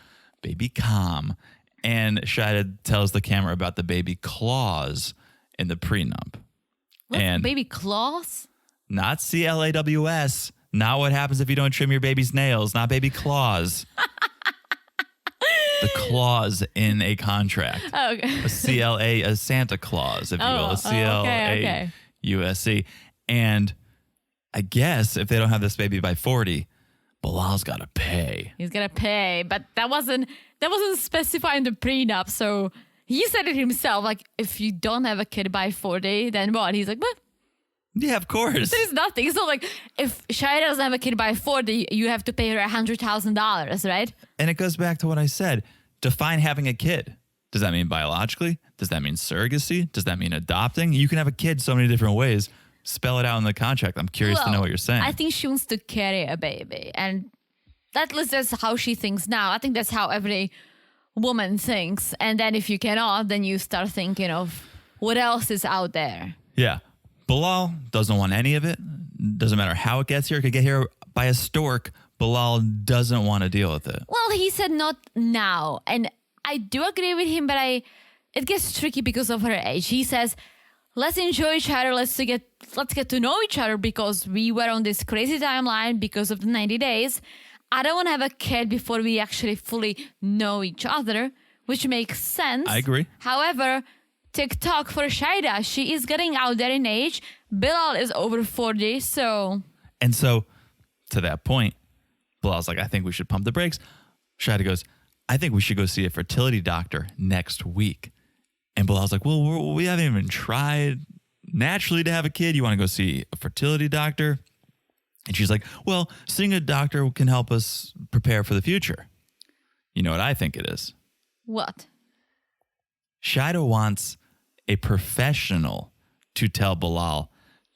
Baby Calm. And Shaeeda tells the camera about the baby clause in the prenup. What's and baby claws? Not CLAWS. Not what happens if you don't trim your baby's nails. Not baby clause. The clause in a contract. Oh, okay. A CLA, a Santa Claus, if you will. A CLAUSC. And I guess if they don't have this baby by 40, Bilal's got to pay. He's gonna pay, but that wasn't specified in the prenup. So he said it himself. Like, if you don't have a kid by 40, then what? He's like, what? Yeah, of course. There's nothing. It's not like if Shaeeda doesn't have a kid by 40, you have to pay her $100,000, right? And it goes back to what I said. Define having a kid. Does that mean biologically? Does that mean surrogacy? Does that mean adopting? You can have a kid so many different ways. Spell it out in the contract. I'm curious to know what you're saying. I think she wants to carry a baby. And at least that's how she thinks now. I think that's how every woman thinks. And then if you cannot, then you start thinking of what else is out there. Yeah. Bilal doesn't want any of it. Doesn't matter how it gets here. It could get here by a stork. Bilal doesn't want to deal with it. Well, he said not now. And I do agree with him, but it gets tricky because of her age. He says, let's enjoy each other. Let's get to know each other because we were on this crazy timeline because of the 90 days. I don't want to have a kid before we actually fully know each other, which makes sense. I agree. However, TikTok for Shaeeda, she is getting out there in age. Bilal is over 40, so... And so, to that point, Bilal's like, I think we should pump the brakes. Shaeeda goes, I think we should go see a fertility doctor next week. And Bilal's like, well, we haven't even tried naturally to have a kid. You want to go see a fertility doctor? And she's like, well, seeing a doctor can help us prepare for the future. You know what I think it is? What? Shaeeda wants a professional to tell Bilal,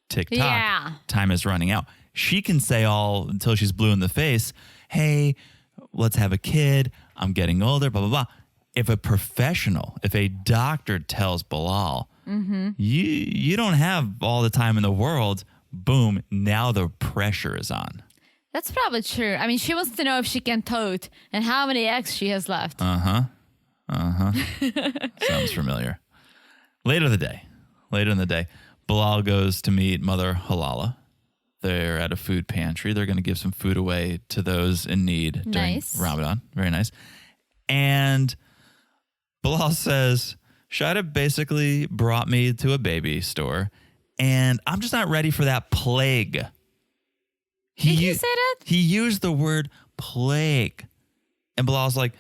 TikTok, time is running out. She can say all until she's blue in the face, hey, let's have a kid. I'm getting older, blah, blah, blah. If a professional, if a doctor tells Bilal, you don't have all the time in the world, boom, now the pressure is on. That's probably true. I mean, she wants to know if she can tote and how many eggs she has left. Sounds familiar. Later in the day, Bilal goes to meet Mother Halala. They're at a food pantry. They're going to give some food away to those in need during Ramadan. Very nice. And Bilal says, Shaeeda basically brought me to a baby store, and I'm just not ready for that plague. Did he say that? He used the word plague. And Bilal's like,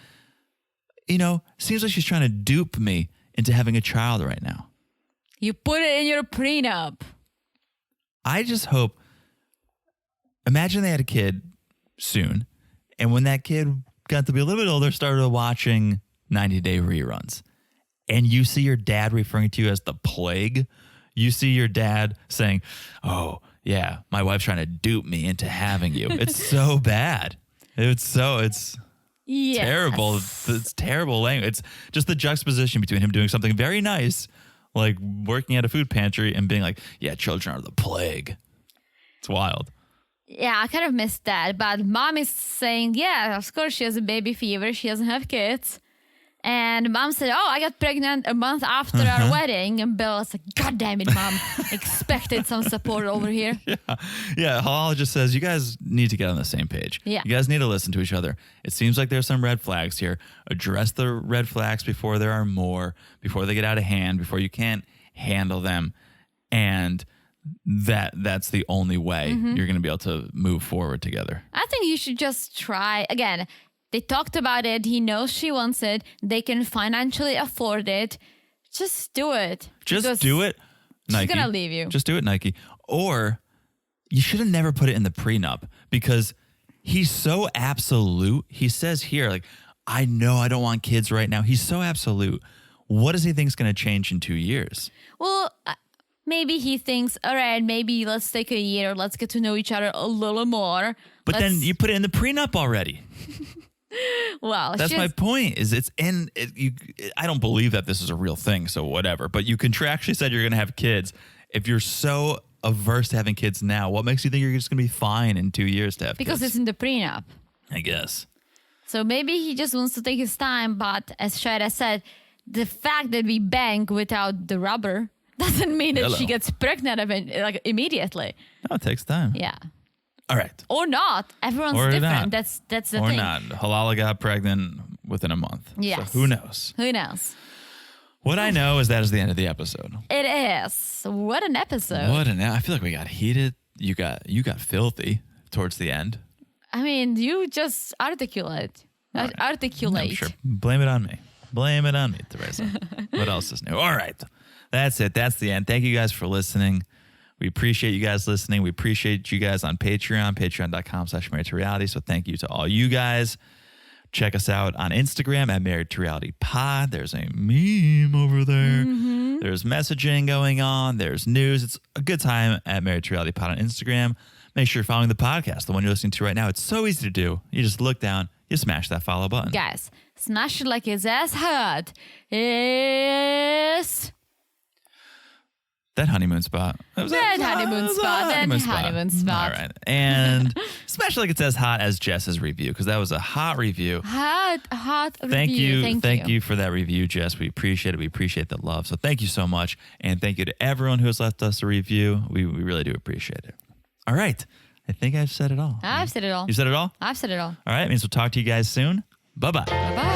seems like she's trying to dupe me into having a child right now. You put it in your prenup. I just hope, imagine they had a kid soon, and when that kid got to be a little bit older, started watching 90-day reruns, and you see your dad referring to you as the plague. You see your dad saying, oh, yeah, my wife's trying to dupe me into having you. It's so bad. It's terrible. It's terrible language. It's just the juxtaposition between him doing something very nice, like working at a food pantry, and being like, yeah, children are the plague. It's wild. Yeah, I kind of missed that. But mom is saying, yeah, of course she has a baby fever. She doesn't have kids. And mom said, oh, I got pregnant a month after our wedding. And Bill was like, God damn it, mom. Expected some support over here. Yeah, Halal just says, you guys need to get on the same page. Yeah. You guys need to listen to each other. It seems like there's some red flags here. Address the red flags before there are more, before they get out of hand, before you can't handle them. And that's the only way you're going to be able to move forward together. I think you should just try. Again, they talked about it. He knows she wants it. They can financially afford it. Just do it. Just do it, Nike. She's going to leave you. Just do it, Nike. Or you should have never put it in the prenup because he's so absolute. He says here, like, I know I don't want kids right now. He's so absolute. What does he think is going to change in 2 years? Well, maybe he thinks, all right, maybe let's take a year. Let's get to know each other a little more. But then you put it in the prenup already. Well, that's my point. Is it's in it, I don't believe that this is a real thing, so whatever. But you contractually said you're going to have kids. If you're so averse to having kids now, what makes you think you're just going to be fine in 2 years to have because kids? it's in the prenup. I guess. So maybe he just wants to take his time. But as Shaeeda said, the fact that we bang without the rubber doesn't mean that she gets pregnant like immediately. No, it takes time. Yeah. All right. Or not. Everyone's Or different. not. That's the or thing. Or not. Halala got pregnant within a month. Yes. So who knows? Who knows? What I know is that is the end of the episode. It is. What an episode. I feel like we got heated. You got filthy towards the end. I mean, you just articulate. Right. Articulate. No, sure. Blame it on me. Blame it on me, Teresa. What else is new? All right. That's it. That's the end. Thank you guys for listening. We appreciate you guys listening. We appreciate you guys on Patreon, patreon.com/married2reality. So thank you to all you guys. Check us out on Instagram at Married to Reality Pod. There's a meme over there. Mm-hmm. There's messaging going on. There's news. It's a good time at Married to Reality Pod on Instagram. Make sure you're following the podcast, the one you're listening to right now. It's so easy to do. You just look down, you smash that follow button. Guys, smash it like it's as hot is that honeymoon spot. That honeymoon spot. All right. And especially like it's as hot as Jess's review, because that was a hot review. Hot thank review. You. Thank you for that review, Jess. We appreciate it. We appreciate the love. So thank you so much. And thank you to everyone who has left us a review. We really do appreciate it. All right. I think I've said it all. I've said it all. You said it all? I've said it all. All right. It means we'll talk to you guys soon. Bye-bye. Bye-bye.